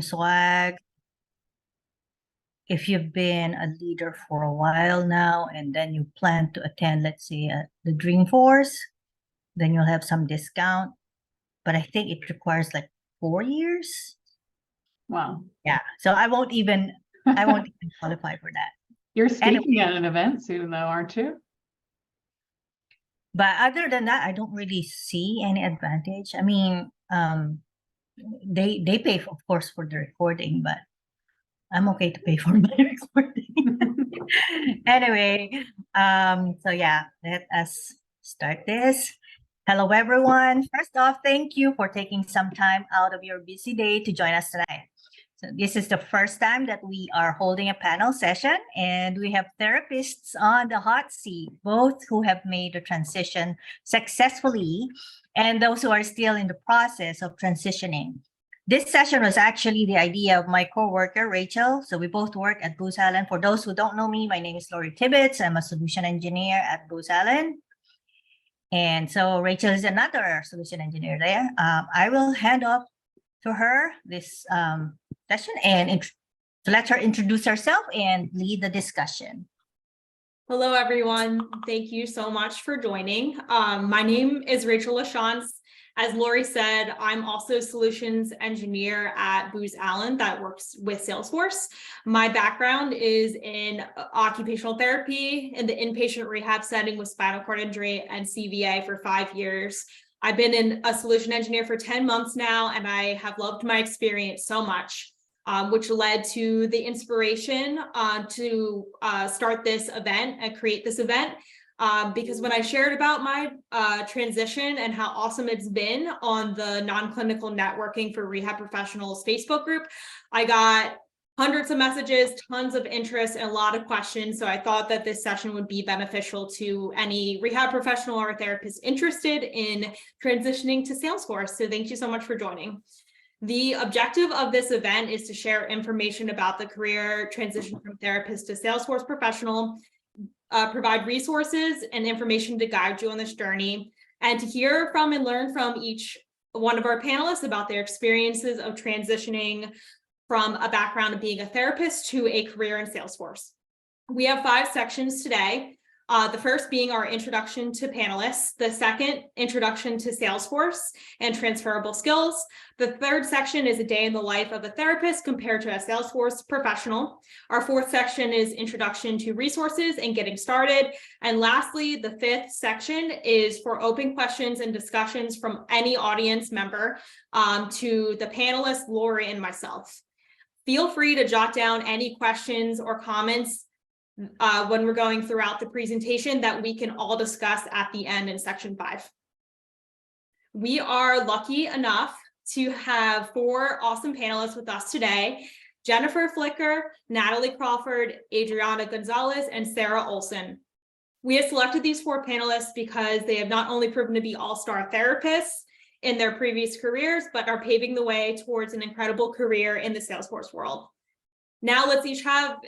swag. If you've been a leader for a while now and then you plan to attend, let's say, the Dreamforce, then you'll have some discount. But I think it requires like 4 years. Wow. Yeah. So I won't even qualify for that. You're speaking at an event soon though, aren't you? But other than that, I don't really see any advantage. I mean, they pay, of course, for the recording, but I'm okay to pay for my recording. Anyway, so yeah, let us start this. Hello, everyone. First off, thank you for taking some time out of your busy day to join us tonight. So this is the first time that we are holding a panel session, and we have therapists on the hot seat, both who have made the transition successfully and those who are still in the process of transitioning. This session was actually the idea of my coworker, Rachel. So we both work at Booz Allen. For those who don't know me, my name is Lori Tibbetts. I'm a solution engineer at Booz Allen. And so Rachel is another solution engineer there. I will hand off to her this session and to let her introduce herself and lead the discussion. Hello, everyone. Thank you so much for joining. My name is Rachel LaChance. As Lori said, I'm also a solutions engineer at Booz Allen that works with Salesforce. My background is in occupational therapy in the inpatient rehab setting with spinal cord injury and CVA for 5 years. I've been a solution engineer for 10 months now, and I have loved my experience so much, which led to the inspiration to start this event and create this event. Because when I shared about my transition and how awesome it's been on the non-clinical networking for rehab professionals Facebook group, I got hundreds of messages, tons of interest, and a lot of questions. So I thought that this session would be beneficial to any rehab professional or therapist interested in transitioning to Salesforce. So thank you so much for joining. The objective of this event is to share information about the career transition from therapist to Salesforce professional, provide resources and information to guide you on this journey, and to hear from and learn from each one of our panelists about their experiences of transitioning from a background of being a therapist to a career in Salesforce. We have 5 sections today. The first being our introduction to panelists, the second, introduction to Salesforce and transferable skills. The third section is a day in the life of a therapist compared to a Salesforce professional. Our fourth section is introduction to resources and getting started. And lastly, the 5th section is for open questions and discussions from any audience member to the panelists, Lori and myself. Feel free to jot down any questions or comments when we're going throughout the presentation that we can all discuss at the end in section 5. We are lucky enough to have 4 awesome panelists with us today: Jennifer Flicker, Natalie Crawford, Adriana Gonzalez, and Sarah Olson. We have selected these 4 panelists because they have not only proven to be all-star therapists in their previous careers, but are paving the way towards an incredible career in the Salesforce world. Now let's each have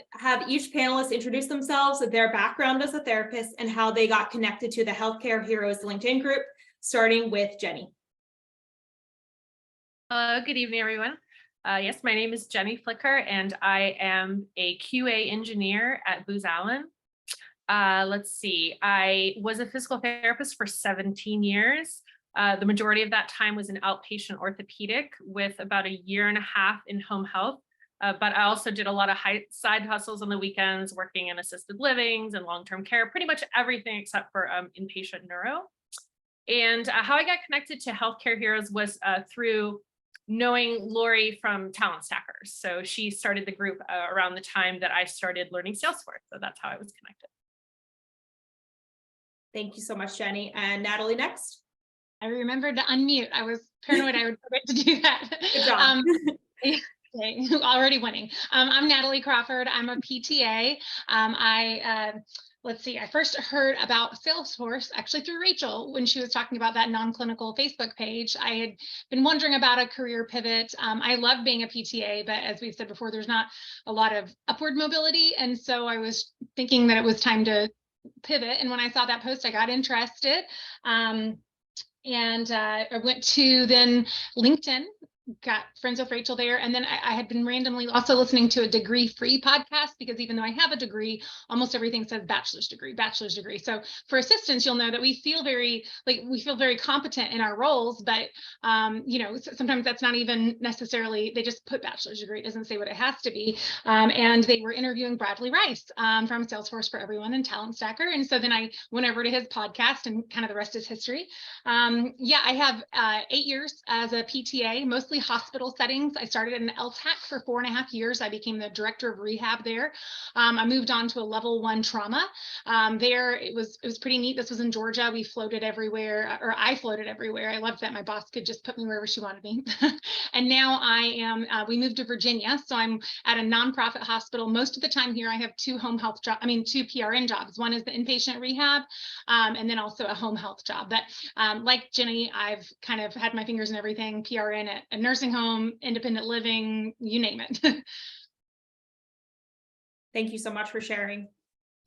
each panelist introduce themselves, their background as a therapist, and how they got connected to the Healthcare Heroes LinkedIn group, starting with Jenny. Good evening, everyone. Yes, my name is Jenny Flicker, and I am a QA engineer at Booz Allen. Let's see, I was a physical therapist for 17 years. The majority of that time was in outpatient orthopedic with about 1.5 years in home health. But I also did a lot of side hustles on the weekends, working in assisted livings and long-term care, pretty much everything except for inpatient neuro. And how I got connected to Healthcare Heroes was through knowing Lori from Talent Stackers. So she started the group around the time that I started learning Salesforce. So that's how I was connected. Thank you so much, Jenny. And Natalie next. I remembered to unmute. I was paranoid I would forget to do that. Good job. Okay, already winning. I'm Natalie Crawford. I'm a PTA. Let's see, I first heard about Salesforce actually through Rachel when she was talking about that non-clinical Facebook page. I had been wondering about a career pivot. I love being a PTA, but as we've said before, there's not a lot of upward mobility. And so I was thinking that it was time to pivot. And when I saw that post, I got interested. I went to then LinkedIn, got friends with Rachel there. And then I had been randomly also listening to a degree-free podcast, because even though I have a degree, almost everything says bachelor's degree. So for assistants, you'll know that we feel very competent in our roles, but sometimes that's not even necessarily, they just put bachelor's degree. It doesn't say what it has to be. And they were interviewing Bradley Rice from Salesforce for Everyone and Talent Stacker. And so then I went over to his podcast, and kind of the rest is history. I have 8 years as a PTA, mostly hospital settings. I started in the LTAC for 4.5 years. I became the director of rehab there. I moved on to a level 1 trauma. There, it was pretty neat. This was in Georgia. We floated everywhere, or I floated everywhere. I loved that my boss could just put me wherever she wanted me. And now we moved to Virginia. So I'm at a nonprofit hospital. Most of the time here, I have 2 home health jobs. 2 PRN jobs. One is the inpatient rehab, and then also a home health job. But like Jenny, I've kind of had my fingers in everything: PRN at a nursing home, independent living, you name it. Thank you so much for sharing.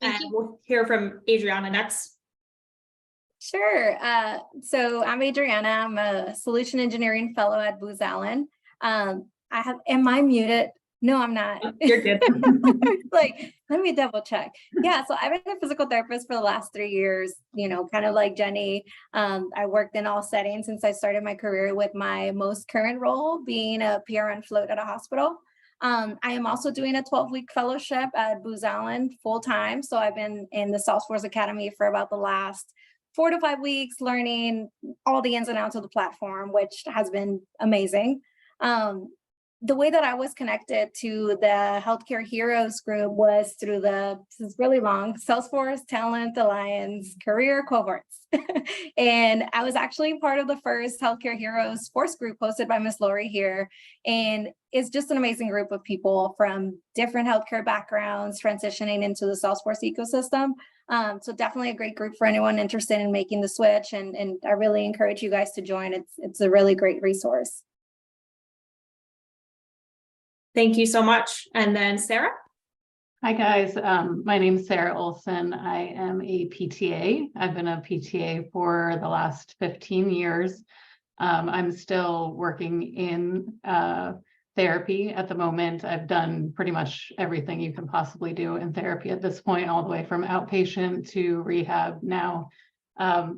Thank And you. we'll hear from Adriana next. Sure. So I'm Adriana. I'm a solution engineering fellow at Booz Allen. Am I muted? No, I'm not. You're good. Like, let me double check. Yeah, so I've been a physical therapist for the last 3 years, kind of like Jenny. I worked in all settings since I started my career, with my most current role being a PRN float at a hospital. I am also doing a 12-week fellowship at Booz Allen full time. So I've been in the Salesforce Academy for about the last 4 to 5 weeks, learning all the ins and outs of the platform, which has been amazing. The way that I was connected to the Healthcare Heroes group was through this is really long, Salesforce Talent Alliance career cohorts. And I was actually part of the first Healthcare Heroes Force group hosted by Miss Lori here. And it's just an amazing group of people from different healthcare backgrounds transitioning into the Salesforce ecosystem. So definitely a great group for anyone interested in making the switch. And I really encourage you guys to join. It's a really great resource. Thank you so much. And then Sarah. Hi, guys. My name is Sarah Olson. I am a PTA. I've been a PTA for the last 15 years. I'm still working in therapy at the moment. I've done pretty much everything you can possibly do in therapy at this point, all the way from outpatient to rehab. Now,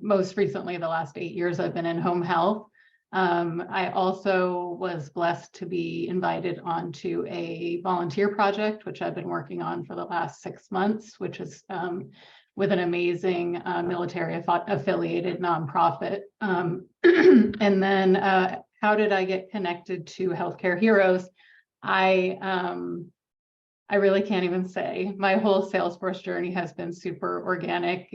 most recently, the last 8 years, I've been in home health. I also was blessed to be invited onto a volunteer project, which I've been working on for the last 6 months, which is with an amazing military affiliated nonprofit. And then how did I get connected to Healthcare Heroes? I really can't even say. My whole Salesforce journey has been super organic.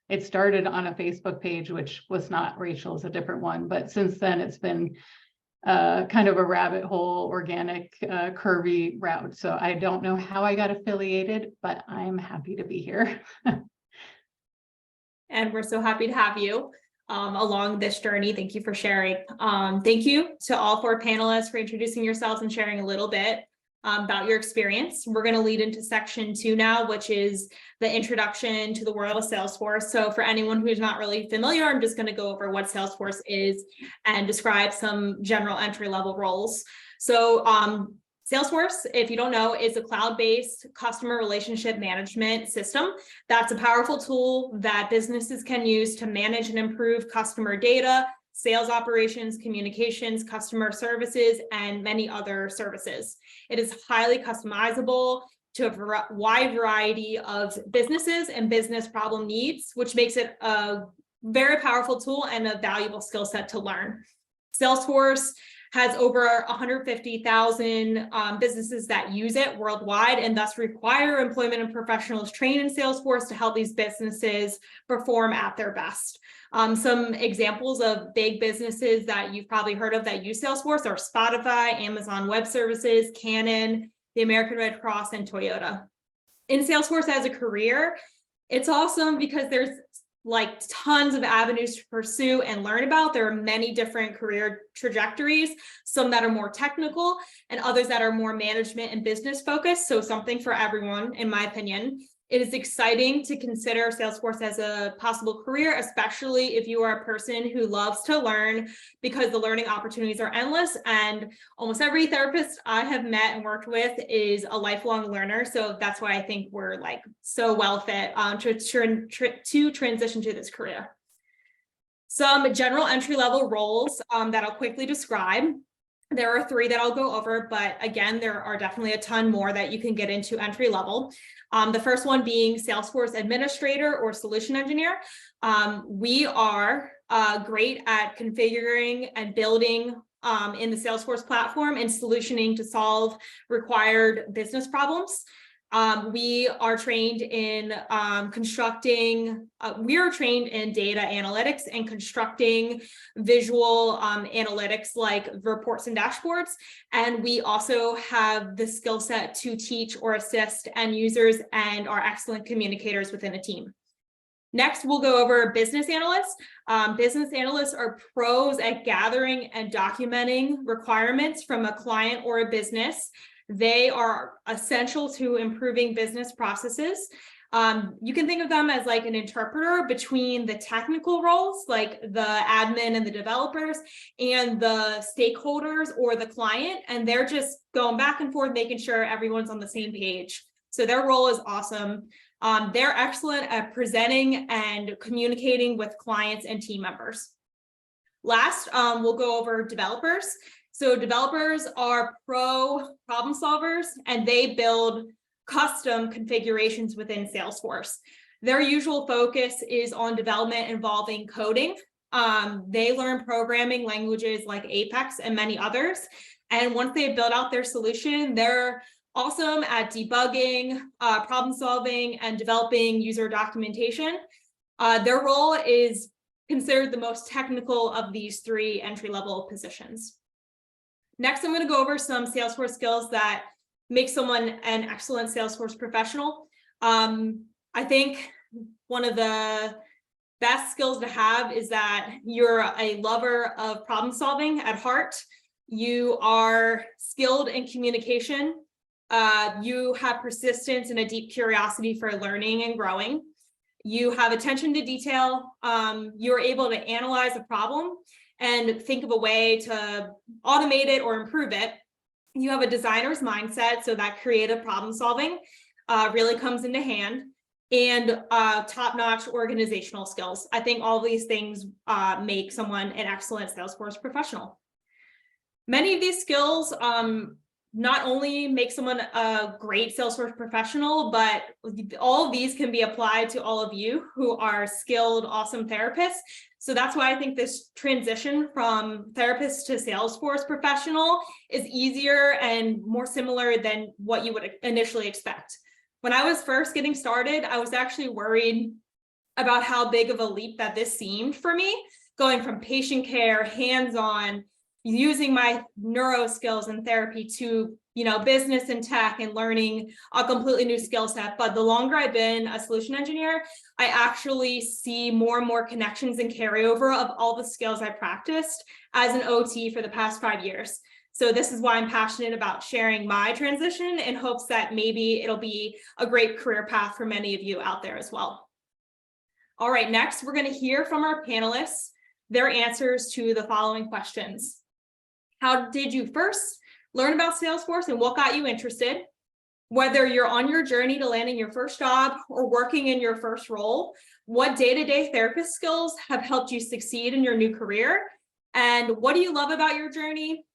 It started on a Facebook page, which was not Rachel's, a different one. But since then, it's been kind of a rabbit hole, organic, curvy route. So I don't know how I got affiliated, but I'm happy to be here. And we're so happy to have you along this journey. Thank you for sharing. Thank you to all 4 panelists for introducing yourselves and sharing a little bit about your experience. We're going to lead into section 2 now, which is the introduction to the world of Salesforce. So for anyone who's not really familiar, I'm just going to go over what Salesforce is and describe some general entry-level roles. So Salesforce, if you don't know, is a cloud-based customer relationship management system. That's a powerful tool that businesses can use to manage and improve customer data, sales operations, communications, customer services, and many other services. It is highly customizable to a wide variety of businesses and business problem needs, which makes it a very powerful tool and a valuable skill set to learn. Salesforce has over 150,000 businesses that use it worldwide and thus require employment and professionals trained in Salesforce to help these businesses perform at their best. Some examples of big businesses that you've probably heard of that use Salesforce are Spotify, Amazon Web Services, Canon, the American Red Cross, and Toyota. In Salesforce as a career, it's awesome because there's like tons of avenues to pursue and learn about. There are many different career trajectories, some that are more technical and others that are more management and business focused. So something for everyone, in my opinion. It is exciting to consider Salesforce as a possible career, especially if you are a person who loves to learn, because the learning opportunities are endless. And almost every therapist I have met and worked with is a lifelong learner. So that's why I think we're like so well fit to transition to this career. Some general entry-level roles that I'll quickly describe. There are 3 that I'll go over, but again, there are definitely a ton more that you can get into entry level. The first one being Salesforce administrator or solution engineer. We are great at configuring and building in the Salesforce platform and solutioning to solve required business problems. We are trained in we are trained in data analytics and constructing visual analytics like reports and dashboards. And we also have the skill set to teach or assist end users and are excellent communicators within a team. Next, we'll go over business analysts. Business analysts are pros at gathering and documenting requirements from a client or a business. They are essential to improving business processes. You can think of them as like an interpreter between the technical roles, like the admin and the developers, and the stakeholders or the client. And they're just going back and forth, making sure everyone's on the same page. So their role is awesome. They're excellent at presenting and communicating with clients and team members. Last, we'll go over developers. So developers are pro problem solvers, and they build custom configurations within Salesforce. Their usual focus is on development involving coding. They learn programming languages like Apex and many others. And once they build out their solution, they're awesome at debugging, problem solving, and developing user documentation. Their role is considered the most technical of these 3 entry-level positions. Next, I'm going to go over some Salesforce skills that make someone an excellent Salesforce professional. I think one of the best skills to have is that you're a lover of problem solving at heart. You are skilled in communication. You have persistence and a deep curiosity for learning and growing. You have attention to detail. You're able to analyze a problem and think of a way to automate it or improve it. You have a designer's mindset, so that creative problem solving really comes into hand, and top-notch organizational skills. I think all these things make someone an excellent Salesforce professional. Many of these skills not only make someone a great Salesforce professional, but all of these can be applied to all of you who are skilled, awesome therapists. So that's why I think this transition from therapist to Salesforce professional is easier and more similar than what you would initially expect. When I was first getting started, I was actually worried about how big of a leap that this seemed for me, going from patient care, hands-on, using my neuro skills and therapy to, business and tech and learning a completely new skill set. But the longer I've been a solution engineer, I actually see more and more connections and carryover of all the skills I practiced as an OT for the past 5 years. So this is why I'm passionate about sharing my transition in hopes that maybe it'll be a great career path for many of you out there as well. All right, next, we're going to hear from our panelists, their answers to the following questions. How did you first learn about Salesforce and what got you interested? Whether you're on your journey to landing your first job or working in your first role, what day-to-day therapist skills have helped you succeed in your new career? And what do you love about your journey?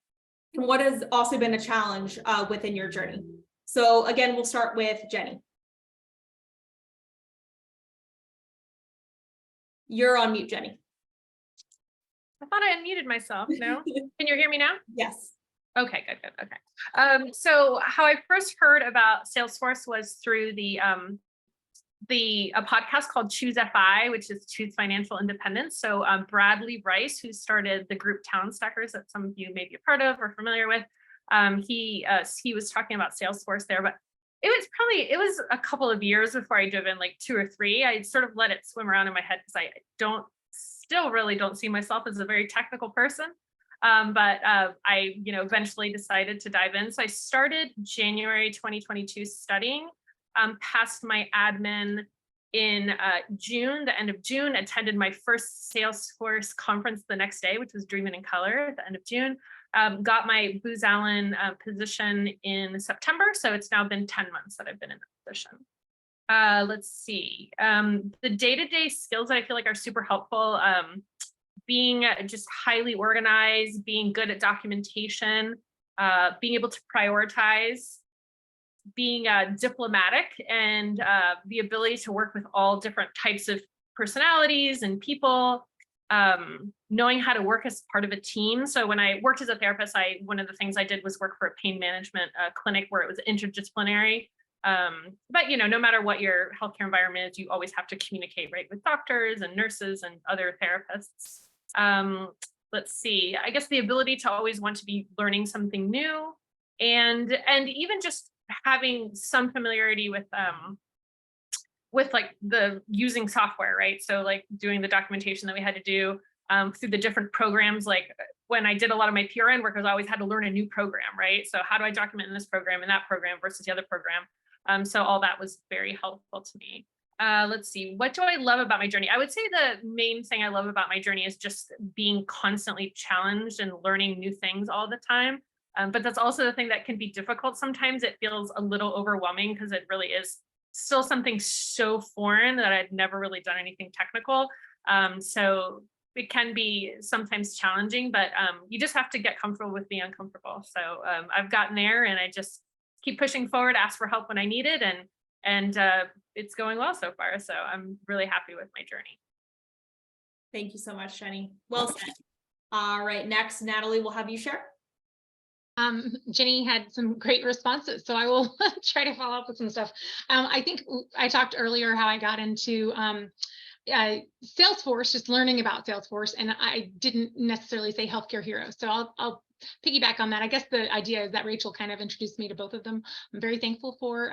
And what has also been a challenge within your journey? So again, we'll start with Jenny. You're on mute, Jenny. I thought I unmuted myself. No? Can you hear me now? Yes. Okay, good. Okay. So how I first heard about Salesforce was through a podcast called Choose FI, which is Choose Financial Independence. So Bradley Rice, who started the group Town Stackers that some of you may be a part of or familiar with, he was talking about Salesforce there, but it was a couple of years before I dove in, like 2 or 3. I sort of let it swim around in my head because I still really don't see myself as a very technical person. But I, eventually decided to dive in. So I started January 2022 studying passed my admin in June, the end of June, attended my first Salesforce conference the next day, which was Dreaming in Color at the end of June. Got my Booz Allen position in September. So it's now been 10 months that I've been in that position. Let's see. The day-to-day skills I feel like are super helpful. Being just highly organized, being good at documentation, being able to prioritize, being diplomatic, and the ability to work with all different types of personalities and people, knowing how to work as part of a team. So when I worked as a therapist, one of the things I did was work for a pain management clinic where it was interdisciplinary. But no matter what your healthcare environment is, you always have to communicate, right, with doctors and nurses and other therapists. Let's see, I guess the ability to always want to be learning something new, and even just having some familiarity with like the using software, right? So like doing the documentation that we had to do through the different programs. Like when I did a lot of my PRN work, I always had to learn a new program, right? So how do I document in this program and that program versus the other program? So all that was very helpful to me. Let's see, what do I love about my journey? I would say the main thing I love about my journey is just being constantly challenged and learning new things all the time. But that's also the thing that can be difficult. Sometimes it feels a little overwhelming because it really is still something so foreign that I'd never really done anything technical. So it can be sometimes challenging, but you just have to get comfortable with being uncomfortable. So I've gotten there, and I just keep pushing forward, ask for help when I need it, and it's going well so far. So I'm really happy with my journey. Thank you so much, Jenny. Well said. All right, next, Natalie, we'll have you share. Jenny had some great responses, so I will try to follow up with some stuff. I think I talked earlier how I got into Salesforce, just learning about Salesforce, and I didn't necessarily say healthcare heroes. So I'll piggyback on that. I guess the idea is that Rachel kind of introduced me to both of them. I'm very thankful for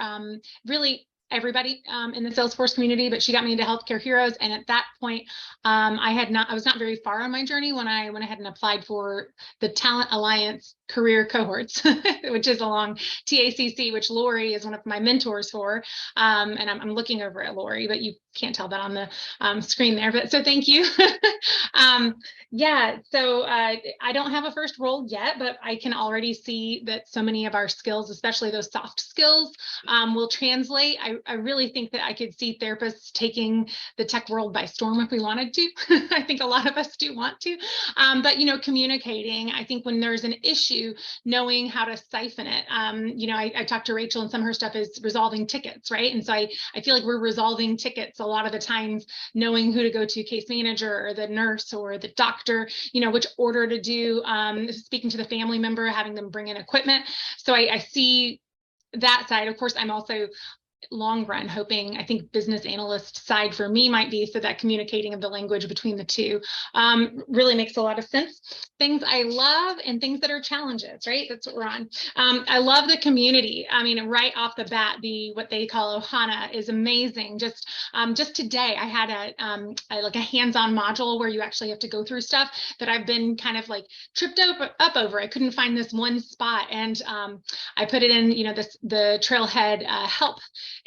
really everybody in the Salesforce community, but she got me into healthcare heroes. And at that point, I was not very far on my journey when I went ahead and applied for the Talent Alliance career cohorts, which is along TACC, which Lori is one of my mentors for. And I'm looking over at Lori, but you can't tell that on the screen there, but so thank you. Yeah, so I don't have a first role yet, but I can already see that so many of our skills, especially those soft skills, will translate. I really think that I could see therapists taking the tech world by storm if we wanted to. I think a lot of us do want to, but communicating, I think when there's an issue, knowing how to siphon it. I talked to Rachel, and some of her stuff is resolving tickets, right? And so I feel like we're resolving tickets a lot of the times, knowing who to go to, case manager or the nurse or the doctor, which order to do, speaking to the family member, having them bring in equipment. So I see that side. Of course, I'm also long run hoping, I think business analyst side for me might be so that communicating of the language between the two really makes a lot of sense. Things I love and things that are challenges, right? That's what we're on. I love the community. I mean, right off the bat, what they call Ohana is amazing. Just today, I had a hands-on module where you actually have to go through stuff that I've been kind of like tripped up over. I couldn't find this one spot, and I put it in, the Trailhead help.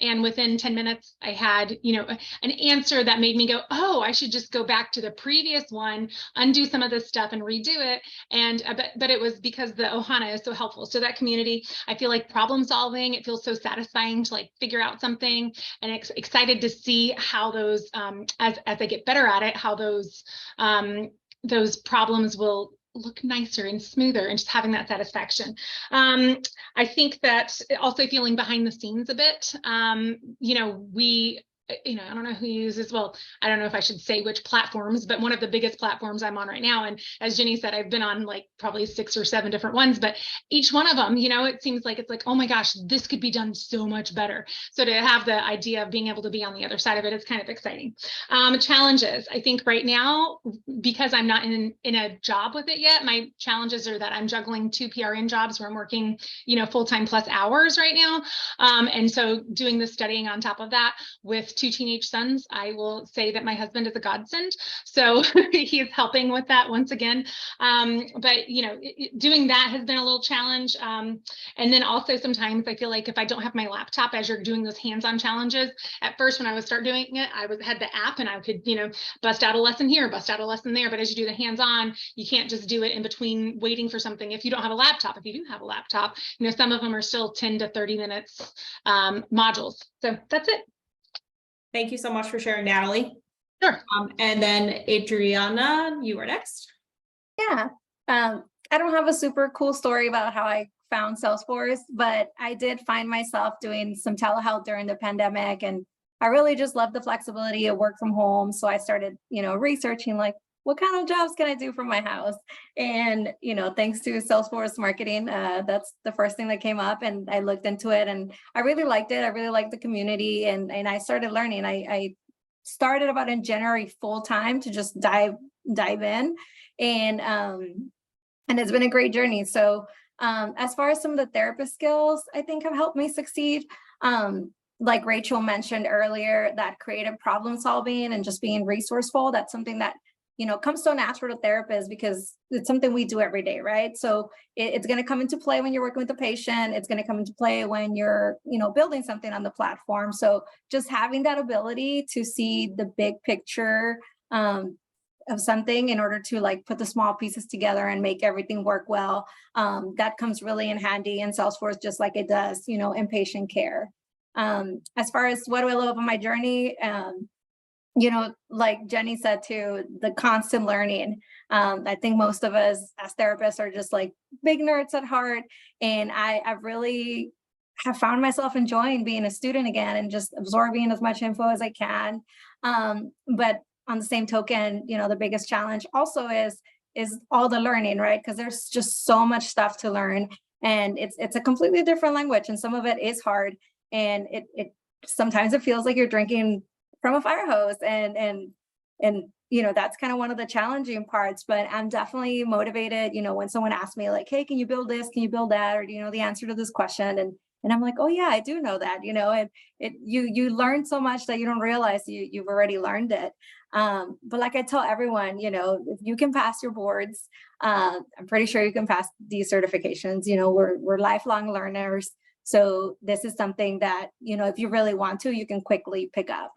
And within 10 minutes, I had, an answer that made me go, oh, I should just go back to the previous one, undo some of this stuff and redo it. And but it was because the Ohana is so helpful. So that community, I feel like problem solving, it feels so satisfying to like figure out something, and excited to see how those, as I get better at it, how those problems will look nicer and smoother, and just having that satisfaction. I think that also feeling behind the scenes a bit. I don't know who uses, well, I don't know if I should say which platforms, but one of the biggest platforms I'm on right now. And as Jenny said, I've been on like probably 6 or 7 different ones, but each one of them, it seems like it's like, oh my gosh, this could be done so much better. So to have the idea of being able to be on the other side of it is kind of exciting. Challenges, I think right now, because I'm not in a job with it yet, my challenges are that I'm juggling 2 PRN jobs where I'm working, full-time plus hours right now. And so doing the studying on top of that with 2 teenage sons, I will say that my husband is a godsend. So he is helping with that once again. But you know, doing that has been a little challenge. And then also sometimes I feel like if I don't have my laptop as you're doing those hands-on challenges, at first when I would start doing it, I had the app and I could, you know, bust out a lesson here, bust out a lesson there. But as you do the hands-on, you can't just do it in between waiting for something. If you don't have a laptop, if you do have a laptop, you know, some of them are still 10 to 30 minutes modules. So that's it. Thank you so much for sharing, Natalie. Sure. And then Adriana, you are next. Yeah. I don't have a super cool story about how I found Salesforce, but I did find myself doing some telehealth during the pandemic, and I really just love the flexibility of work from home. So I started, you know, researching like, what kind of jobs can I do from my house? And, you know, thanks to Salesforce marketing, that's the first thing that came up, and I looked into it and I really liked it. I really liked the community, and I started learning. I started about in January full time to just dive in, and it's been a great journey. So as far as some of the therapist skills, I think have helped me succeed. Like Rachel mentioned earlier, that creative problem solving and just being resourceful, that's something that, you know, comes so natural to therapists because it's something we do every day, right? So it's going to come into play when you're working with a patient. It's going to come into play when you're, you know, building something on the platform. So just having that ability to see the big picture of something in order to like put the small pieces together and make everything work well, that comes really in handy in Salesforce, just like it does, you know, in patient care. As far as what do I love on my journey, you know, like Jenny said too, the constant learning. I think most of us as therapists are just like big nerds at heart. And I really have found myself enjoying being a student again and just absorbing as much info as I can. But on the same token, you know, the biggest challenge also is all the learning, right? Because there's just so much stuff to learn, and it's a completely different language, and some of it is hard. And it sometimes it feels like you're drinking from a fire hose, and you know, that's kind of one of the challenging parts. But I'm definitely motivated, you know, when someone asks me like, hey, can you build this, can you build that, or do you know the answer to this question? And I'm like, oh yeah, I do know that, you know. And you learn so much that you don't realize you've already learned it. But like I tell everyone, you know, if you can pass your boards, I'm pretty sure you can pass these certifications. You know, we're lifelong learners. So this is something that, you know, if you really want to, you can quickly pick up.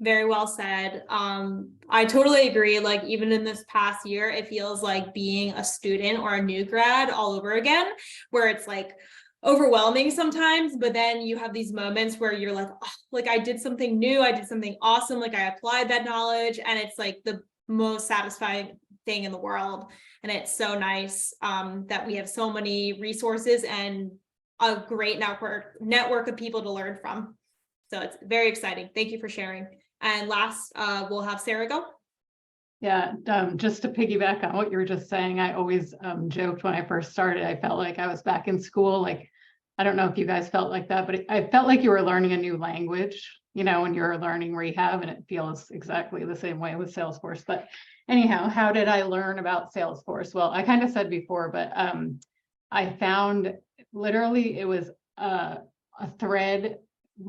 Very well said. I totally agree. Like even in this past year, it feels like being a student or a new grad all over again, where it's like overwhelming sometimes, but then you have these moments where you're like, oh, like I did something new, I did something awesome, like I applied that knowledge, and it's like the most satisfying thing in the world. And it's so nice that we have so many resources and a great network of people to learn from. So it's very exciting. Thank you for sharing. And last, we'll have Sarah go. Yeah, just to piggyback on what you were just saying, I always joked when I first started, I felt like I was back in school. Like, I don't know if you guys felt like that, but I felt like you were learning a new language, you know, when you're learning rehab, and it feels exactly the same way with Salesforce. But anyhow, how did I learn about Salesforce? Well, I kind of said before, but I found literally it was a thread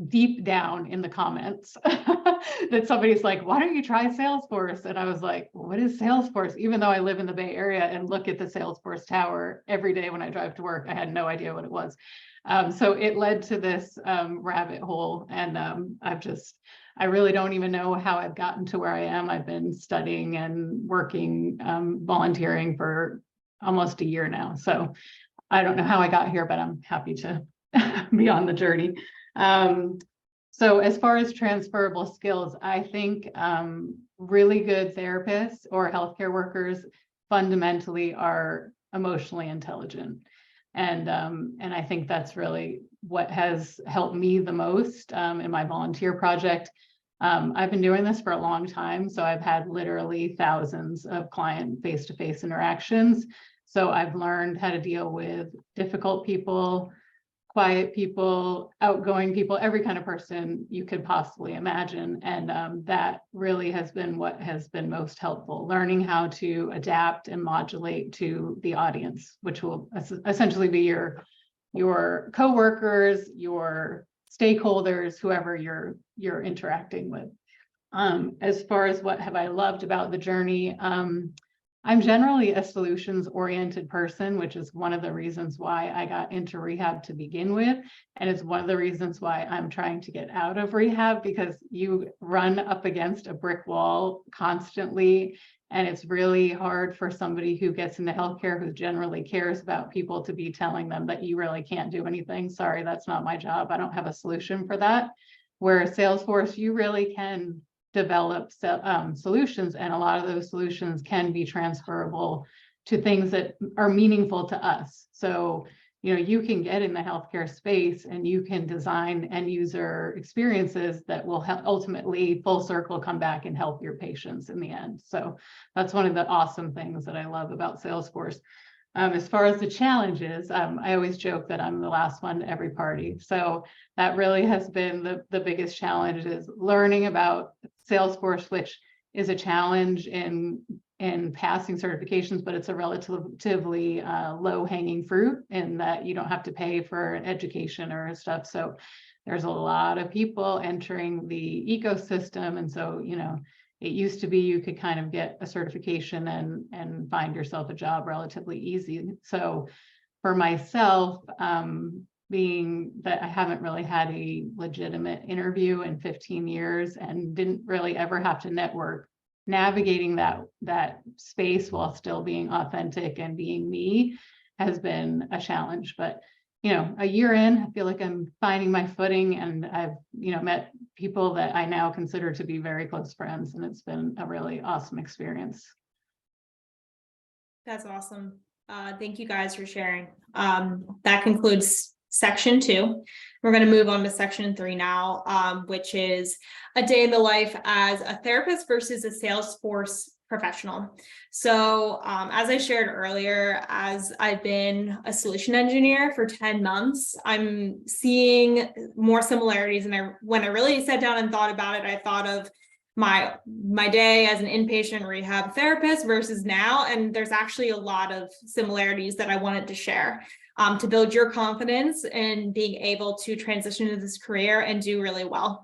deep down in the comments that somebody's like, why don't you try Salesforce? And I was like, what is Salesforce? Even though I live in the Bay Area and look at the Salesforce tower every day when I drive to work, I had no idea what it was. So it led to this rabbit hole. And I really don't even know how I've gotten to where I am. I've been studying and working, volunteering for almost a year now. So I don't know how I got here, but I'm happy to be on the journey. So as far as transferable skills, I think really good therapists or healthcare workers fundamentally are emotionally intelligent. And I think that's really what has helped me the most in my volunteer project. I've been doing this for a long time, so I've had literally thousands of client face-to-face interactions. So I've learned how to deal with difficult people, quiet people, outgoing people, every kind of person you could possibly imagine. And that really has been what has been most helpful, learning how to adapt and modulate to the audience, which will essentially be your coworkers, your stakeholders, whoever you're interacting with. As far as what have I loved about the journey, I'm generally a solutions-oriented person, which is one of the reasons why I got into rehab to begin with. And it's one of the reasons why I'm trying to get out of rehab, because you run up against a brick wall constantly. And it's really hard for somebody who gets into healthcare, who generally cares about people, to be telling them that you really can't do anything. Sorry, that's not my job. I don't have a solution for that. Whereas Salesforce, you really can develop solutions, and a lot of those solutions can be transferable to things that are meaningful to us. So, you know, you can get in the healthcare space and you can design end user experiences that will ultimately full circle come back and help your patients in the end. So that's one of the awesome things that I love about Salesforce. As far as the challenges, I always joke that I'm the last one to every party. So that really has been the biggest challenge, is learning about Salesforce, which is a challenge in passing certifications, but it's a relatively low hanging fruit in that you don't have to pay for education or stuff. So there's a lot of people entering the ecosystem. And so, you know, it used to be you could kind of get a certification and find yourself a job relatively easy. So for myself, being that I haven't really had a legitimate interview in 15 years and didn't really ever have to network, navigating that space while still being authentic and being me has been a challenge. But you know, a year in, I feel like I'm finding my footing, and I've, you know, met people that I now consider to be very close friends, and it's been a really awesome experience. That's awesome. Thank you guys for sharing. That concludes section 2. We're going to move on to section 3 now, which is a day in the life as a therapist versus a Salesforce professional. So as I shared earlier, as I've been a solution engineer for 10 months, I'm seeing more similarities. And when I really sat down and thought about it, I thought of my day as an inpatient rehab therapist versus now. And there's actually a lot of similarities that I wanted to share to build your confidence in being able to transition into this career and do really well.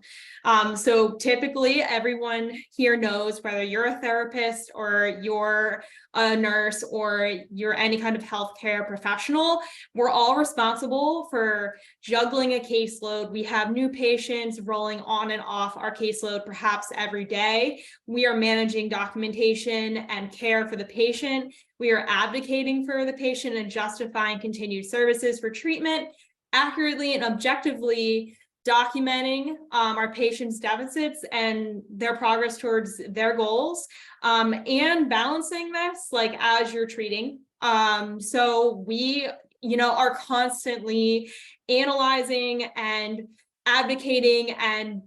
So typically everyone here knows, whether you're a therapist or you're a nurse or you're any kind of healthcare professional, we're all responsible for juggling a caseload. We have new patients rolling on and off our caseload perhaps every day. We are managing documentation and care for the patient. We are advocating for the patient and justifying continued services for treatment, accurately and objectively documenting our patients' deficits and their progress towards their goals, and balancing this like as you're treating. So we, you know, are constantly analyzing and advocating and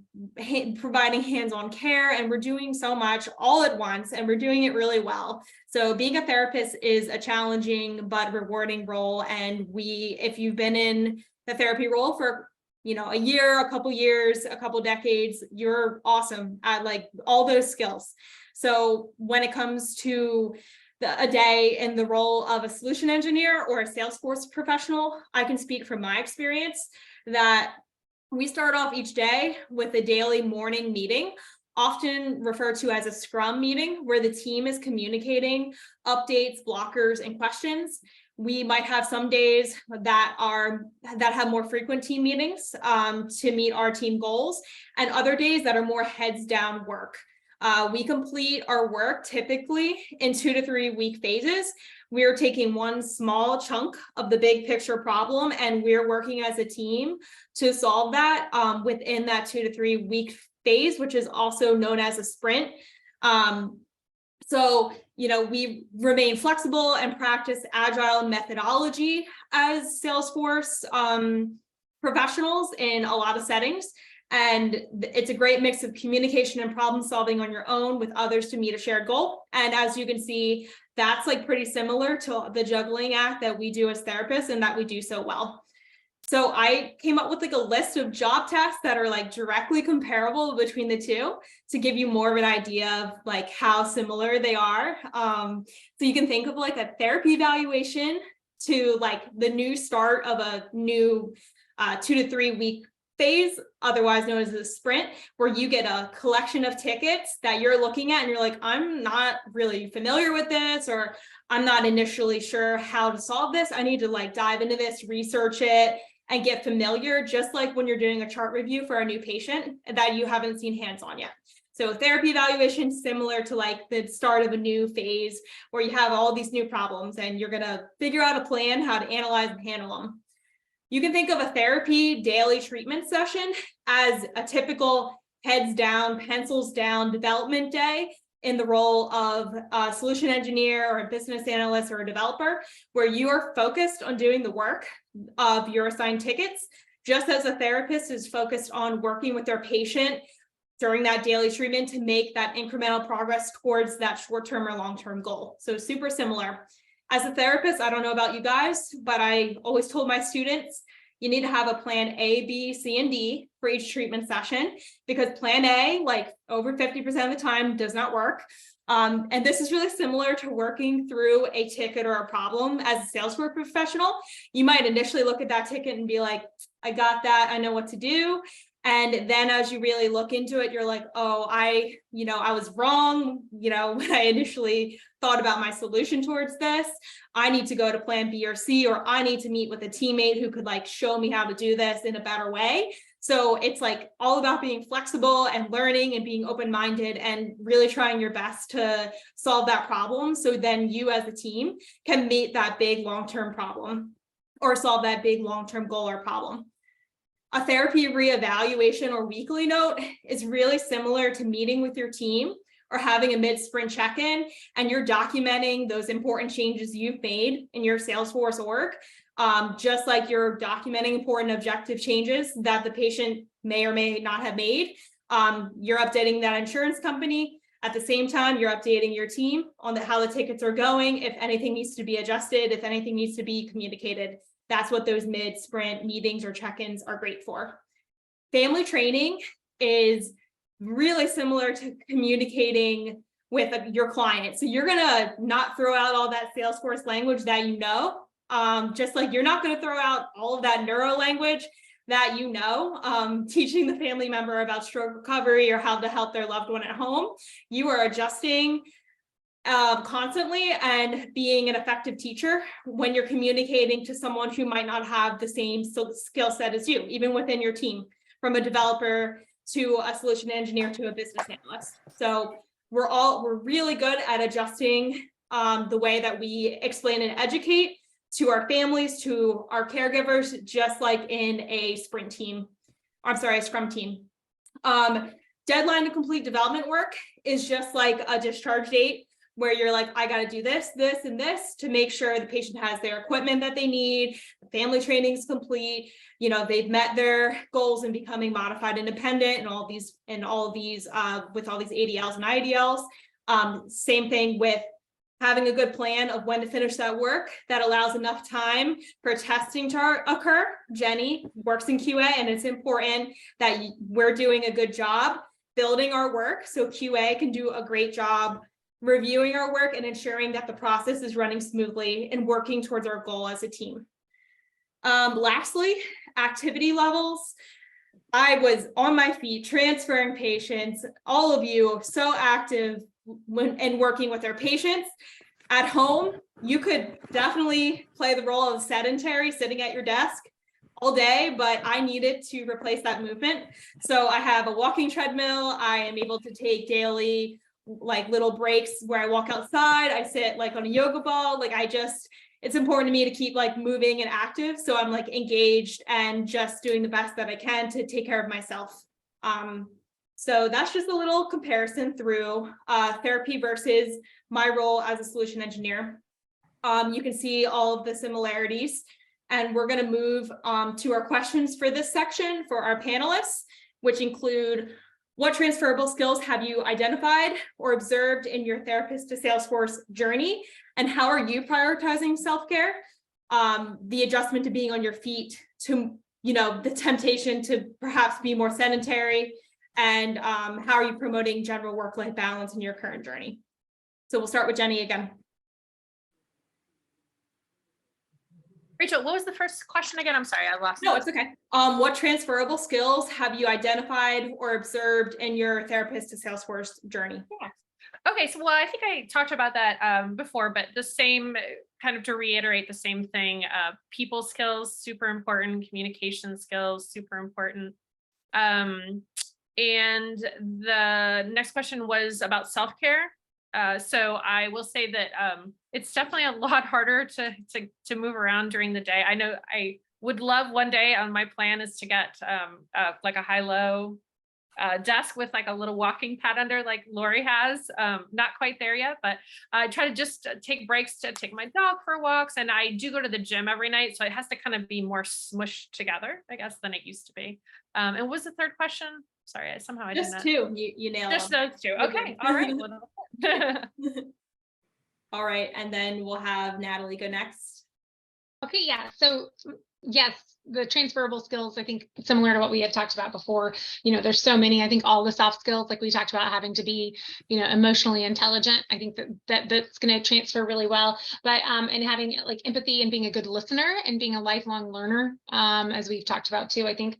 providing hands-on care, and we're doing so much all at once, and we're doing it really well. So being a therapist is a challenging but rewarding role, and if you've been in the therapy role for, you know, a year, a couple years, a couple decades, you're awesome at like all those skills. So when it comes to a day in the role of a solution engineer or a Salesforce professional, I can speak from my experience that we start off each day with a daily morning meeting, often referred to as a scrum meeting, where the team is communicating updates, blockers, and questions. We might have some days that have more frequent team meetings to meet our team goals, and other days that are more heads down work. We complete our work typically in 2 to 3 week phases. We're taking one small chunk of the big picture problem, and we're working as a team to solve that within that 2 to 3 week phase, which is also known as a sprint. So, you know, we remain flexible and practice agile methodology as Salesforce professionals in a lot of settings. And it's a great mix of communication and problem solving on your own with others to meet a shared goal. And as you can see, that's like pretty similar to the juggling act that we do as therapists and that we do so well. So I came up with like a list of job tasks that are like directly comparable between the two to give you more of an idea of like how similar they are. So you can think of like a therapy evaluation to like the new start of a new 2 to 3 week phase, otherwise known as the sprint, where you get a collection of tickets that you're looking at and you're like, I'm not really familiar with this, or I'm not initially sure how to solve this. I need to like dive into this, research it, and get familiar, just like when you're doing a chart review for a new patient that you haven't seen hands-on yet. So therapy evaluation, similar to like the start of a new phase where you have all these new problems and you're gonna figure out a plan how to analyze and handle them. You can think of a therapy daily treatment session as a typical heads down, pencils down development day in the role of a solution engineer or a business analyst or a developer, where you are focused on doing the work of your assigned tickets, just as a therapist is focused on working with their patient during that daily treatment to make that incremental progress towards that short-term or long-term goal. So super similar. As a therapist, I don't know about you guys, but I always told my students, you need to have a plan A, B, C, and D for each treatment session, because plan A, like over 50% of the time, does not work. And this is really similar to working through a ticket or a problem as a Salesforce professional. You might initially look at that ticket and be like, I got that, I know what to do. And then as you really look into it, you're like, oh, I was wrong, when I initially thought about my solution towards this. I need to go to plan B or C, or I need to meet with a teammate who could like show me how to do this in a better way. So it's like all about being flexible and learning and being open-minded and really trying your best to solve that problem. So then you as a team can meet that big long-term problem or solve that big long-term goal or problem. A therapy reevaluation or weekly note is really similar to meeting with your team or having a mid-sprint check-in, and you're documenting those important changes you've made in your Salesforce org, just like you're documenting important objective changes that the patient may or may not have made. You're updating that insurance company. At the same time, you're updating your team on how the tickets are going, if anything needs to be adjusted, if anything needs to be communicated. That's what those mid-sprint meetings or check-ins are great for. Family training is really similar to communicating with your client. So you're gonna not throw out all that Salesforce language that you know, just like you're not gonna throw out all of that neuro language that you know, teaching the family member about stroke recovery or how to help their loved one at home. You are adjusting constantly and being an effective teacher when you're communicating to someone who might not have the same skill set as you, even within your team, from a developer to a solution engineer to a business analyst. So we're really good at adjusting the way that we explain and educate to our families, to our caregivers, just like in a sprint team. I'm sorry, a scrum team. Deadline to complete development work is just like a discharge date, where you're like, I got to do this, this, and this to make sure the patient has their equipment that they need, the family training is complete, they've met their goals in becoming modified independent and all of these with all these ADLs and IDLs. Same thing with having a good plan of when to finish that work that allows enough time for testing to occur. Jenny works in QA, and it's important that we're doing a good job building our work so QA can do a great job reviewing our work and ensuring that the process is running smoothly and working towards our goal as a team. Lastly, activity levels. I was on my feet transferring patients, all of you so active and working with their patients. At home, you could definitely play the role of sedentary, sitting at your desk all day, but I needed to replace that movement. So I have a walking treadmill. I am able to take daily like little breaks where I walk outside, I sit like on a yoga ball. It's important to me to keep like moving and active. So I'm like engaged and just doing the best that I can to take care of myself. So that's just a little comparison through therapy versus my role as a solution engineer. You can see all of the similarities, and we're going to move to our questions for this section for our panelists, which include: what transferable skills have you identified or observed in your therapist to Salesforce journey? And how are you prioritizing self-care? The adjustment to being on your feet, to, the temptation to perhaps be more sedentary, and how are you promoting general work-life balance in your current journey? So we'll start with Jenny again. Rachel, what was the first question again? I'm sorry, I lost. No, it's okay. What transferable skills have you identified or observed in your therapist to Salesforce journey? Okay, so well, I think I talked about that before, but the same kind of to reiterate the same thing. People skills, super important. Communication skills, super important. And the next question was about self-care. So I will say that it's definitely a lot harder to move around during the day. I know I would love one day on my plan is to get like a high-low desk with like a little walking pad under like Lori has. Not quite there yet, but I try to just take breaks to take my dog for walks. And I do go to the gym every night. So it has to kind of be more smushed together, I guess, than it used to be. And what was the third question? Sorry, somehow I Just didn't. two. You nailed Just them. those two. You're Okay. good. All right. All right. And then we'll have Natalie go next. Okay, yeah. So yes, the transferable skills, I think similar to what we had talked about before, there's so many. I think all the soft skills, like we talked about, having to be, emotionally intelligent. I think that's going to transfer really well. But and having like empathy and being a good listener and being a lifelong learner, as we've talked about too. I think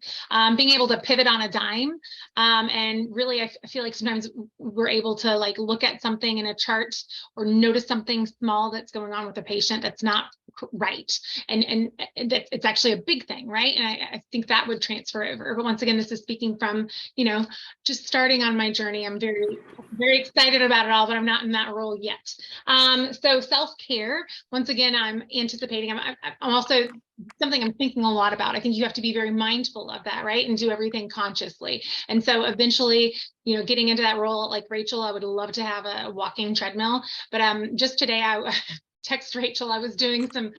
being able to pivot on a dime, and really, I feel like sometimes we're able to like look at something in a chart or notice something small that's going on with a patient that's not right, and that it's actually a big thing, right? And I think that would transfer over. But once again, this is speaking from just starting on my journey. I'm very, very excited about it all, but I'm not in that role yet. So self-care, once again, I'm anticipating. I'm also something I'm thinking a lot about. I think you have to be very mindful of that, right? And do everything consciously. And so eventually, getting into that role, like Rachel, I would love to have a walking treadmill. But just today, I text Rachel. I was doing some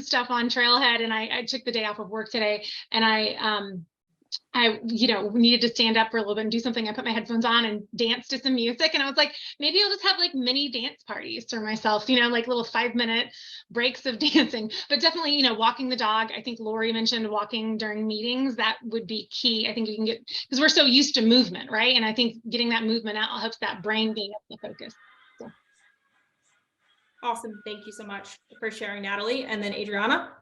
stuff on Trailhead, and I took the day off of work today, and I needed to stand up for a little bit and do something. I put my headphones on and danced to some music, and I was like, maybe I'll just have like mini dance parties for myself, like little 5-minute breaks of dancing. But definitely, walking the dog. I think Lori mentioned walking during meetings. That would be key. I think you can get, because we're so used to movement, right? And I think getting that movement out helps that brain being able to focus. So. Awesome. Thank you so much for sharing, Natalie. And then Adriana.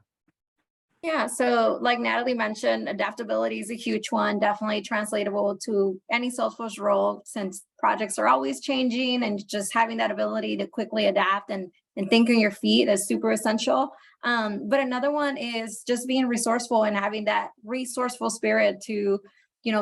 Yeah, so like Natalie mentioned, adaptability is a huge one, definitely translatable to any Salesforce role, since projects are always changing, and just having that ability to quickly adapt and think on your feet is super essential. But another one is just being resourceful and having that resourceful spirit to,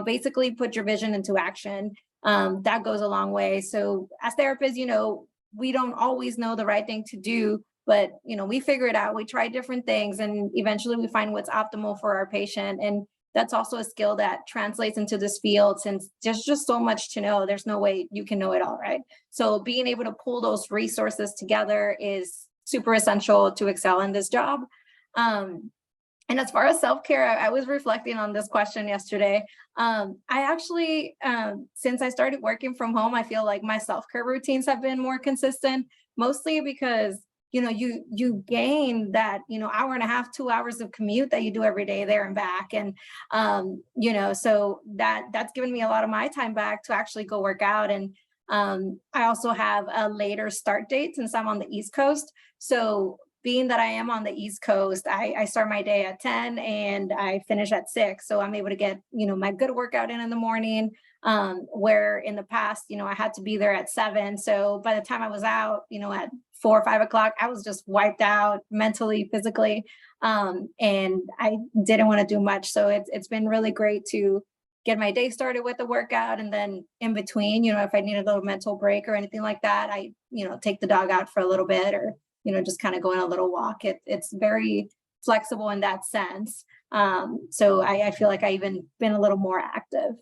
basically put your vision into action. That goes a long way. So as therapists, we don't always know the right thing to do, but we figure it out. We try different things, and eventually we find what's optimal for our patient. And that's also a skill that translates into this field, since there's just so much to know. There's no way you can know it all, right? So being able to pull those resources together is super essential to excel in this job. And as far as self-care, I was reflecting on this question yesterday. I actually, since I started working from home, I feel like my self-care routines have been more consistent, mostly because you gain that, hour and a half, 2 hours of commute that you do every day there and back. And, so that's given me a lot of my time back to actually go work out. And I also have a later start date since I'm on the East Coast. So being that I am on the East Coast, I start my day at 10 and I finish at 6. So I'm able to get, my good workout in the morning, where in the past, I had to be there at 7. So by the time I was out, at 4 or 5 o'clock, I was just wiped out mentally, physically, and I didn't want to do much. So it's been really great to get my day started with a workout, and then in between, if I need a little mental break or anything like that, I take the dog out for a little bit, or just kind of go on a little walk. It's very flexible in that sense. So I feel like I even been a little more active.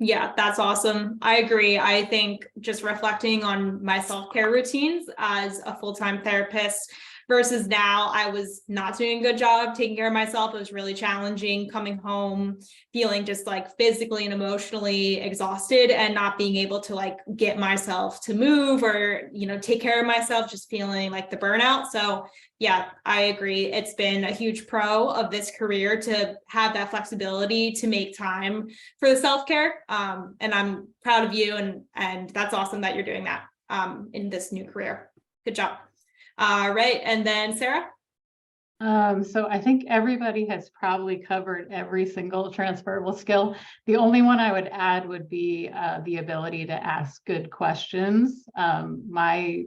Yeah, that's awesome. I agree. I think just reflecting on my self-care routines as a full-time therapist versus now, I was not doing a good job taking care of myself. It was really challenging coming home, feeling just like physically and emotionally exhausted, and not being able to like get myself to move or, take care of myself, just feeling like the burnout. So yeah, I agree. It's been a huge pro of this career to have that flexibility to make time for the self-care. And I'm proud of you. And that's awesome that you're doing that in this new career. Good job. Right. And then Sarah. So I think everybody has probably covered every single transferable skill. The only one I would add would be the ability to ask good questions. My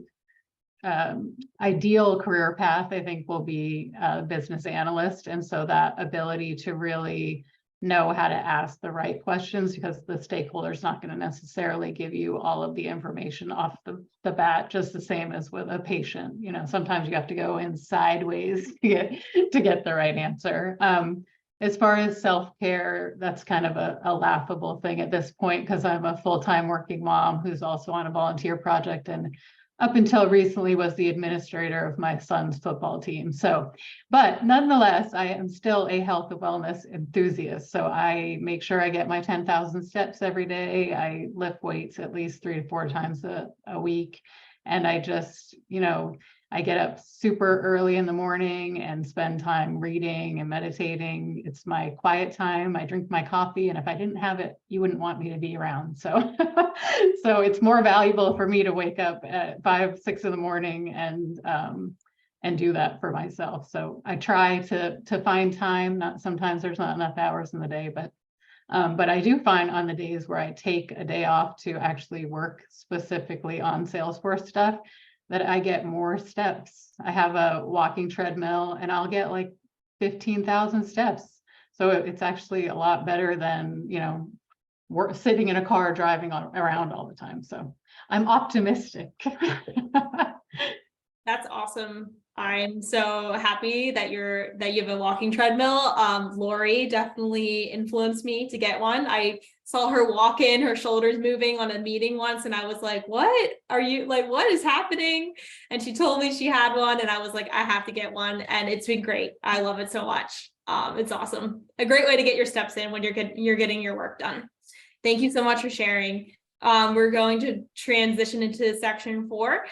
ideal career path, I think, will be a business analyst. And so that ability to really know how to ask the right questions, because the stakeholder's not going to necessarily give you all of the information off the bat, just the same as with a patient. You know, sometimes you have to go in sideways to get the right answer. As far as self-care, that's kind of a laughable thing at this point, because I'm a full-time working mom who's also on a volunteer project, and up until recently was the administrator of my son's football team. So, but nonetheless, I am still a health and wellness enthusiast. So I make sure I get my 10,000 steps every day. I lift weights at least 3 to 4 times a week. And I just, you know, I get up super early in the morning and spend time reading and meditating. It's my quiet time. I drink my coffee, and if I didn't have it, you wouldn't want me to be around. So, so it's more valuable for me to wake up at 5, 6 in the morning and do that for myself. So I try to find time. Not sometimes there's not enough hours in the day, but I do find on the days where I take a day off to actually work specifically on Salesforce stuff, that I get more steps. I have a walking treadmill and I'll get like 15,000 steps. So it's actually a lot better than, you know, we're sitting in a car driving around all the time. So I'm optimistic. That's awesome. I'm so happy that you have a walking treadmill. Lori definitely influenced me to get one. I saw her walk in, her shoulders moving on a meeting once, and I was like, what are you like, what is happening? And she told me she had one, and I was like, I have to get one. And it's been great. I love it so much. It's awesome. A great way to get your steps in when you're getting your work done. Thank you so much for sharing. We're going to transition into section 4.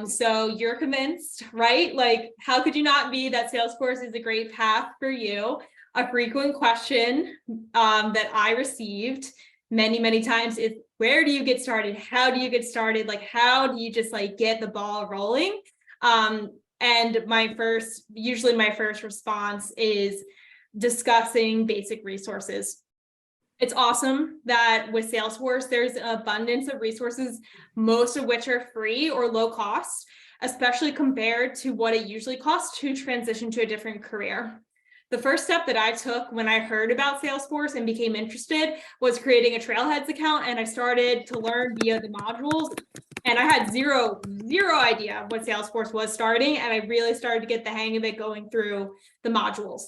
So you're convinced, right? Like, how could you not be that Salesforce is a great path for you? A frequent question that I received many times is, where do you get started? How do you get started? Like, how do you just like get the ball rolling? And usually my first response is discussing basic resources. It's awesome that with Salesforce, there's an abundance of resources, most of which are free or low cost, especially compared to what it usually costs to transition to a different career. The first step that I took when I heard about Salesforce and became interested was creating a Trailheads account, and I started to learn via the modules. And I had zero idea what Salesforce was starting, and I really started to get the hang of it going through the modules.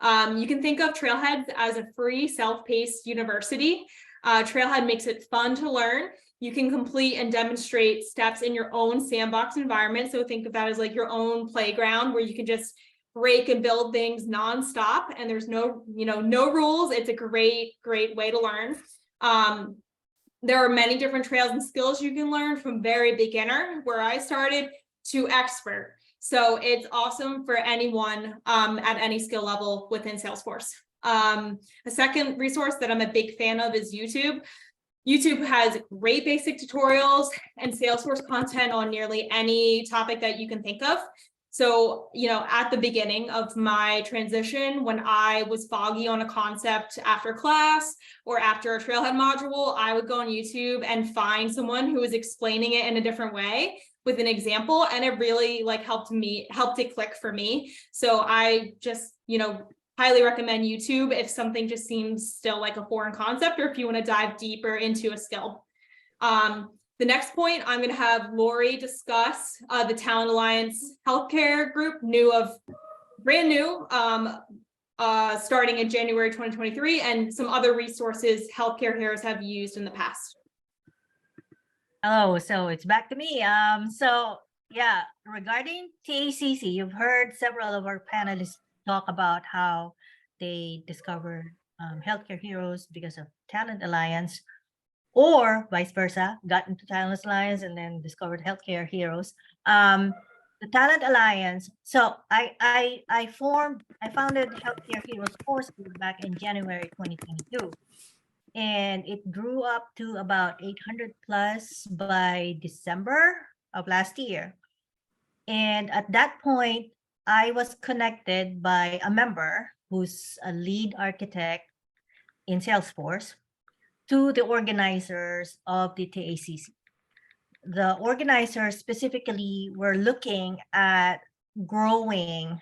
You can think of Trailheads as a free self-paced university. Trailhead makes it fun to learn. You can complete and demonstrate steps in your own sandbox environment. So think of that as like your own playground where you can just break and build things nonstop, and there's no rules. It's a great way to learn. There are many different trails and skills you can learn, from very beginner, where I started, to expert. So it's awesome for anyone at any skill level within Salesforce. A second resource that I'm a big fan of is YouTube. YouTube has great basic tutorials and Salesforce content on nearly any topic that you can think of. So, at the beginning of my transition, when I was foggy on a concept after class or after a Trailhead module, I would go on YouTube and find someone who was explaining it in a different way with an example, and it really helped it click for me. So I just, highly recommend YouTube if something just seems still like a foreign concept, or if you want to dive deeper into a skill. The next point, I'm going to have Lori discuss the Talent Alliance Healthcare Group, brand new, starting in January 2023, and some other resources healthcare heroes have used in the past. Oh, so it's back to me. So yeah, regarding TACC, you've heard several of our panelists talk about how they discover healthcare heroes because of Talent Alliance, or vice versa, got into Talent Alliance and then discovered healthcare heroes. The Talent Alliance. So I founded Healthcare Heroes course back in January 2022. And it grew up to about 800 plus by December of last year. And at that point, I was connected by a member who's a lead architect in Salesforce to the organizers of the TACC. The organizers specifically were looking at growing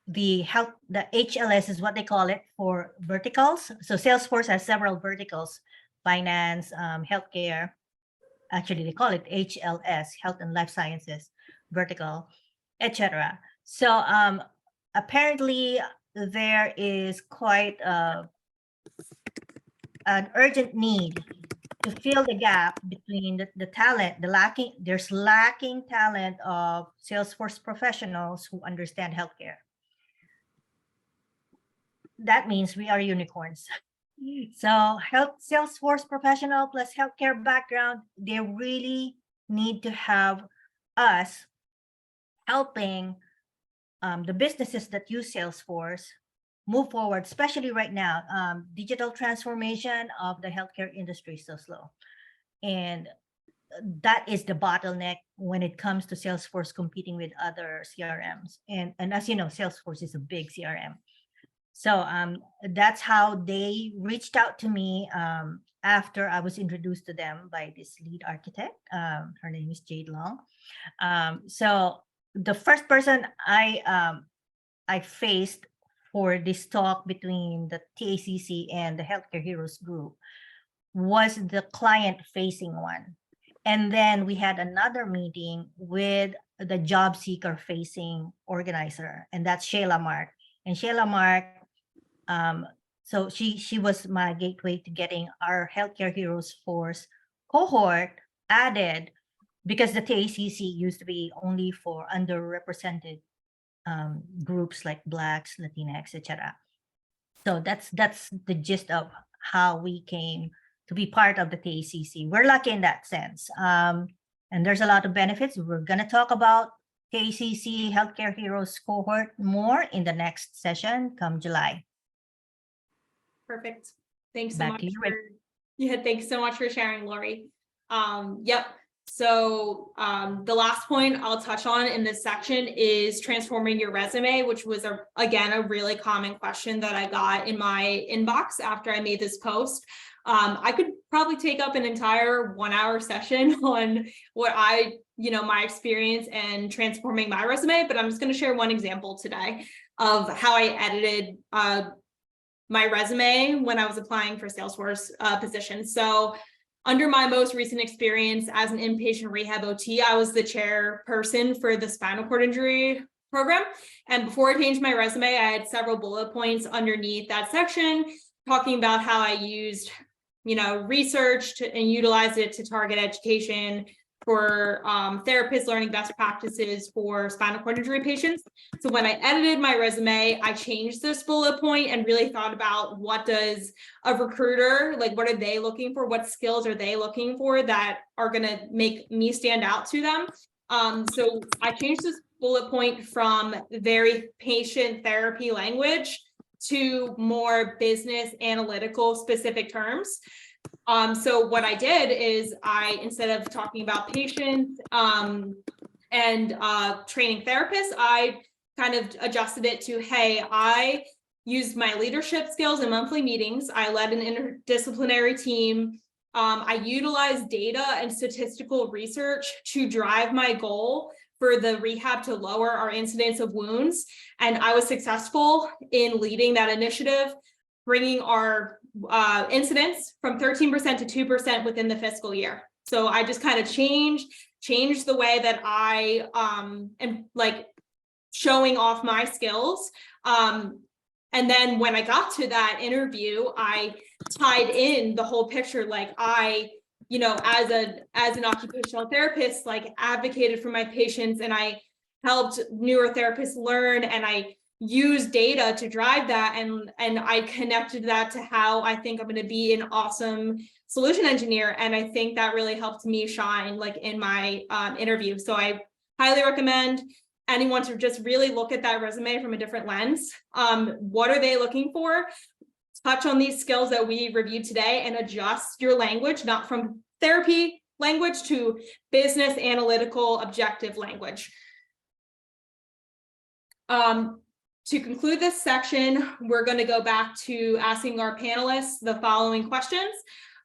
the HLS is what they call it for verticals. So Salesforce has several verticals: finance, healthcare. Actually, they call it HLS, Health and Life Sciences vertical, etc. So apparently there is quite an urgent need to fill the gap between the talent, there's lacking talent of Salesforce professionals who understand healthcare. That means we are unicorns. So Salesforce professional plus healthcare background, they really need to have us helping the businesses that use Salesforce move forward, especially right now. Digital transformation of the healthcare industry is so slow. And that is the bottleneck when it comes to Salesforce competing with other CRMs. And as you know, Salesforce is a big CRM. So that's how they reached out to me after I was introduced to them by this lead architect. Her name is Jade Long. So the first person I faced for this talk between the TACC and the Healthcare Heroes group was the client-facing one. And then we had another meeting with the job seeker-facing organizer, and that's Shayla Mark. And Shayla Mark, so she was my gateway to getting our Healthcare Heroes Force cohort added, because the TACC used to be only for underrepresented groups like Blacks, Latinx, etc. So that's the gist of how we came to be part of the TACC. We're lucky in that sense. And there's a lot of benefits. We're going to talk about TACC Healthcare Heroes cohort more in the next session come July. Perfect. Thanks so Back much to you, for, yeah, thanks so much for sharing, Lori. Yep. So the last point I'll touch on in this section is transforming your resume, which was again a really common question that I got in my inbox after I made this post. I could probably take up an entire 1-hour session on what my experience and transforming my resume, but I'm just going to share one example today of how I edited my resume when I was applying for Salesforce positions. So under my most recent experience as an inpatient rehab OT, I was the chairperson for the spinal cord injury program. And before I changed my resume, I had several bullet points underneath that section talking about how I used, research and utilized it to target education for therapists learning best practices for spinal cord injury patients. So when I edited my resume, I changed this bullet point and really thought about what does a recruiter, what are they looking for? What skills are they looking for that are going to make me stand out to them? So I changed this bullet point from very patient therapy language to more business analytical specific terms. So what I did is instead of talking about patients and training therapists, I kind of adjusted it to, hey, I used my leadership skills in monthly meetings. I led an interdisciplinary team. I utilized data and statistical research to drive my goal for the rehab to lower our incidence of wounds. And I was successful in leading that initiative, bringing our incidence from 13% to 2% within the fiscal year. So I just kind of changed the way that I am showing off my skills. And then when I got to that interview, I tied in the whole picture. As an occupational therapist, advocated for my patients, and I helped newer therapists learn, and I use data to drive that, and I connected that to how I think I'm going to be an awesome solution engineer, and I think that really helped me shine in my interview. So I highly recommend anyone to just really look at that resume from a different lens. What are they looking for? Touch on these skills that we reviewed today and adjust your language, not from therapy language to business analytical objective language. To conclude this section, we're going to go back to asking our panelists the following questions.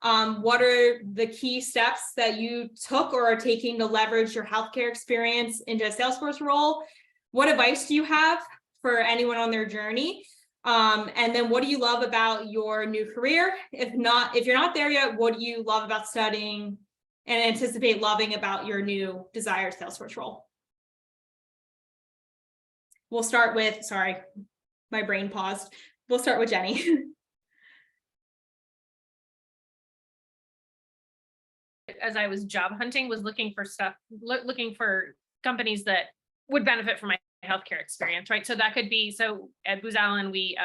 What are the key steps that you took or are taking to leverage your healthcare experience into a Salesforce role? What advice do you have for anyone on their journey? And then what do you love about your new career? If you're not there yet, what do you love about studying and anticipate loving about your new desired Salesforce role? We'll start with, sorry, my brain paused. We'll start with Jenny. As I was job hunting, was looking for stuff, looking for companies that would benefit from my healthcare experience, right? So that could be, so at Booz Allen, we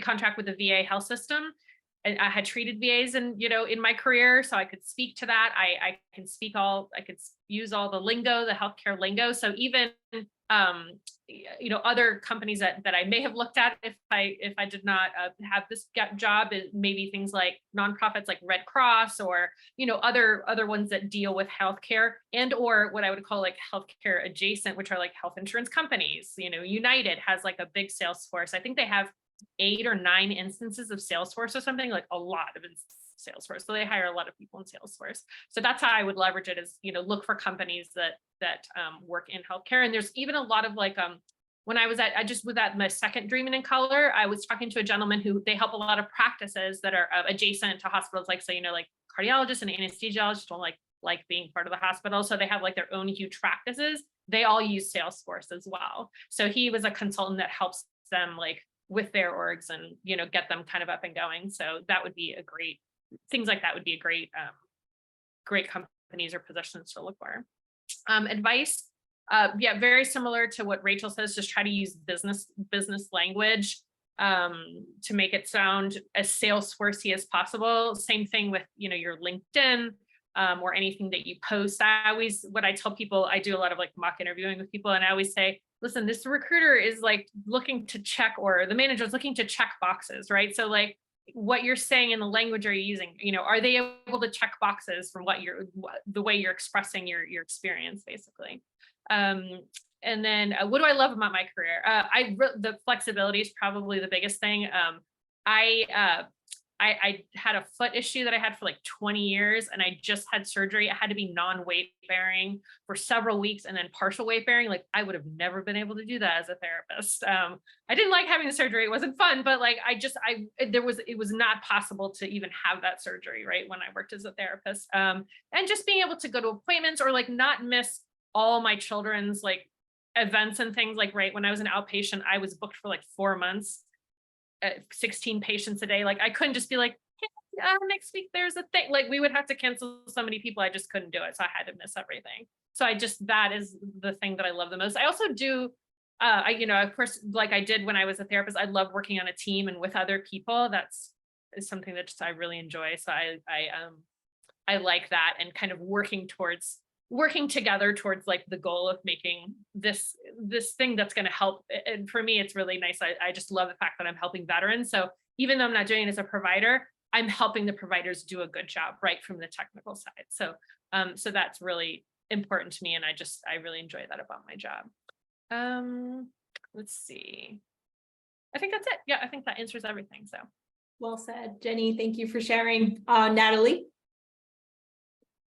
contract with the VA health system. And I had treated VAs and, in my career, so I could speak to that. I could use all the lingo, the healthcare lingo. So even, other companies that I may have looked at if I did not have this job, maybe things like nonprofits like Red Cross or, other ones that deal with healthcare and or what I would call like healthcare adjacent, which are like health insurance companies. United has like a big Salesforce. I think they have 8 or 9 instances of Salesforce or something, like a lot of Salesforce. So they hire a lot of people in Salesforce. So that's how I would leverage it, is, look for companies that work in healthcare. And there's even a lot of like, when I was at my second Dreaming in Color, I was talking to a gentleman who they help a lot of practices that are adjacent to hospitals. Like, so, like cardiologists and anesthesiologists don't like being part of the hospital. So they have like their own huge practices. They all use Salesforce as well. So he was a consultant that helps them like with their orgs and, get them kind of up and going. So that would be things like that would be a great companies or positions to look for. Advice, very similar to what Rachel says, just try to use business language to make it sound as Salesforce-y as possible. Same thing with, your LinkedIn or anything that you post. What I tell people, I do a lot of like mock interviewing with people, and I always say, listen, this recruiter is like looking to check, or the manager is looking to check boxes, right? So like what you're saying in the language are you using, are they able to check boxes from the way you're expressing your experience, basically. And then what do I love about my career? The flexibility is probably the biggest thing. I had a foot issue that I had for like 20 years, and I just had surgery. I had to be non-weight bearing for several weeks and then partial weight bearing. Like I would have never been able to do that as a therapist. I didn't like having the surgery. It wasn't fun, but like it was not possible to even have that surgery, right, when I worked as a therapist. And just being able to go to appointments or like not miss all my children's like events and things. Like, right, when I was an outpatient, I was booked for like 4 months. 16 patients a day. Like I couldn't just be like, hey, next week there's a thing. Like we would have to cancel so many people. I just couldn't do it. So I had to miss everything. So that is the thing that I love the most. I also do, of course, like I did when I was a therapist, I love working on a team and with other people. Is something that I really enjoy. So I like that, and kind of working together towards like the goal of making this thing that's going to help. And for me, it's really nice. I just love the fact that I'm helping veterans. So even though I'm not doing it as a provider, I'm helping the providers do a good job right from the technical side. So that's really important to me. And I really enjoy that about my job. Let's see. I think that's it. Yeah, I think that answers everything. So well said, Jenny. Thank you for sharing. Natalie.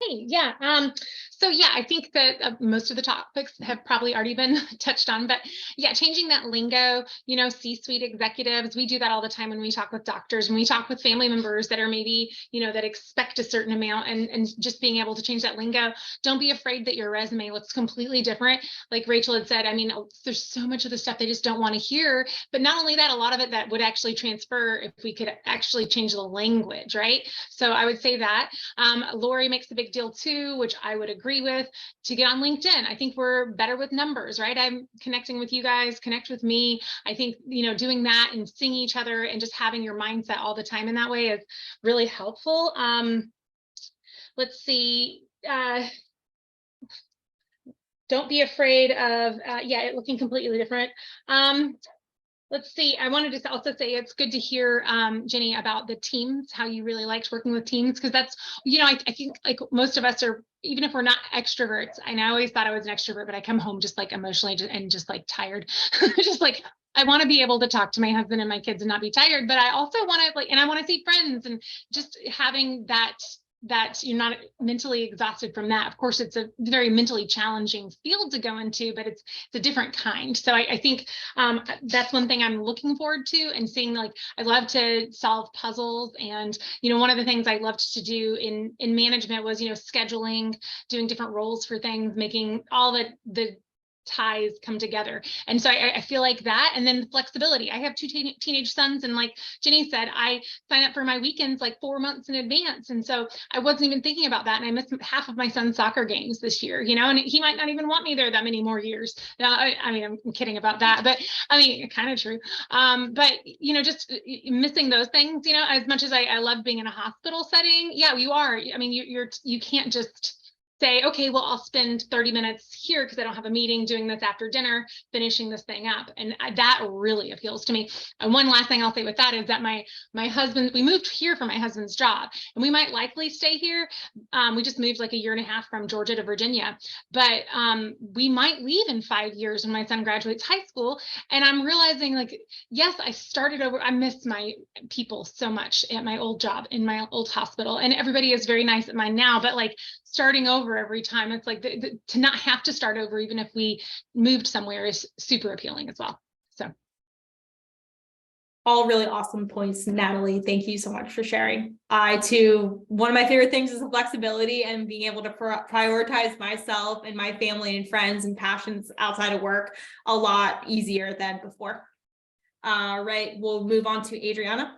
Hey, yeah. So yeah, I think that most of the topics have probably already been touched on, but yeah, changing that lingo, C-suite executives, we do that all the time when we talk with doctors, when we talk with family members that are maybe, that expect a certain amount, and just being able to change that lingo. Don't be afraid that your resume looks completely different. Like Rachel had said, I mean, there's so much of the stuff they just don't want to hear, but not only that, a lot of it that would actually transfer if we could actually change the language, right? So I would say that. Lori makes a big deal too, which I would agree with, to get on LinkedIn. I think we're better with numbers, right? I'm connecting with you guys, connect with me. I think, doing that and seeing each other and just having your mindset all the time in that way is really helpful. Let's see. Don't be afraid of, it looking completely different. Let's see. I wanted to also say it's good to hear, Jenny, about the teams, how you really liked working with teams, because that's, I think like most of us are even if we're not extroverts, and I always thought I was an extrovert, but I come home just like emotionally and just like tired, just like I want to be able to talk to my husband and my kids and not be tired, but I also want to like, and I want to see friends, and just having that you're not mentally exhausted from that. Of course, it's a very mentally challenging field to go into, but it's a different kind. So I think that's one thing I'm looking forward to, and seeing, like, I love to solve puzzles. And, one of the things I loved to do in management was, scheduling, doing different roles for things, making all the ties come together. And so I feel like that. And then flexibility. I have two teenage sons, and like Jenny said, I sign up for my weekends like 4 months in advance. And so I wasn't even thinking about that. And I missed half of my son's soccer games this year, and he might not even want me there that many more years. Now, I mean, I'm kidding about that, but I mean, kind of true. But, just missing those things, as much as I love being in a hospital setting. Yeah, you are. I mean, you can't just say, okay, well, I'll spend 30 minutes here because I don't have a meeting, doing this after dinner, finishing this thing up. And that really appeals to me. And one last thing I'll say with that is that my husband, we moved here for my husband's job, and we might likely stay here. We just moved like a year and a half from Georgia to Virginia, but we might leave in 5 years when my son graduates high school. And I'm realizing, like, yes, I started over. I miss my people so much at my old job, in my old hospital, and everybody is very nice at mine now, but like starting over every time, it's like to not have to start over, even if we moved somewhere, is super appealing as well. So all really awesome points, Natalie. Thank you so much for sharing. I too, one of my favorite things is the flexibility and being able to prioritize myself and my family and friends and passions outside of work a lot easier than before. Right, we'll move on to Adriana.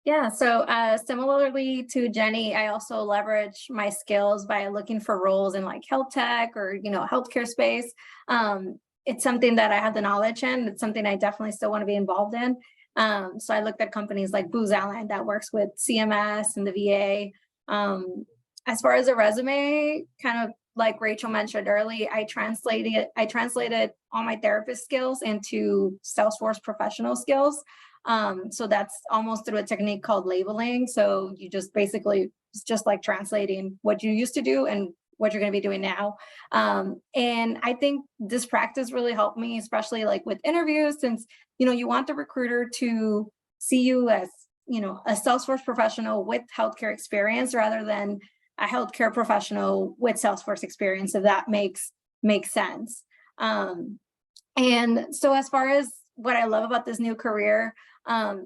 Yeah, so similarly to Jenny, I also leverage my skills by looking for roles in like health tech or, healthcare space. It's something that I have the knowledge in. It's something I definitely still want to be involved in. So I looked at companies like Booz Allen that works with CMS and the VA. As far as a resume, kind of like Rachel mentioned earlier, I translated all my therapist skills into Salesforce professional skills. So that's almost through a technique called labeling. So you just basically, it's just like translating what you used to do and what you're going to be doing now. And I think this practice really helped me, especially like with interviews, since, you want the recruiter to see you as, a Salesforce professional with healthcare experience rather than a healthcare professional with Salesforce experience, if that makes sense. And so as far as what I love about this new career,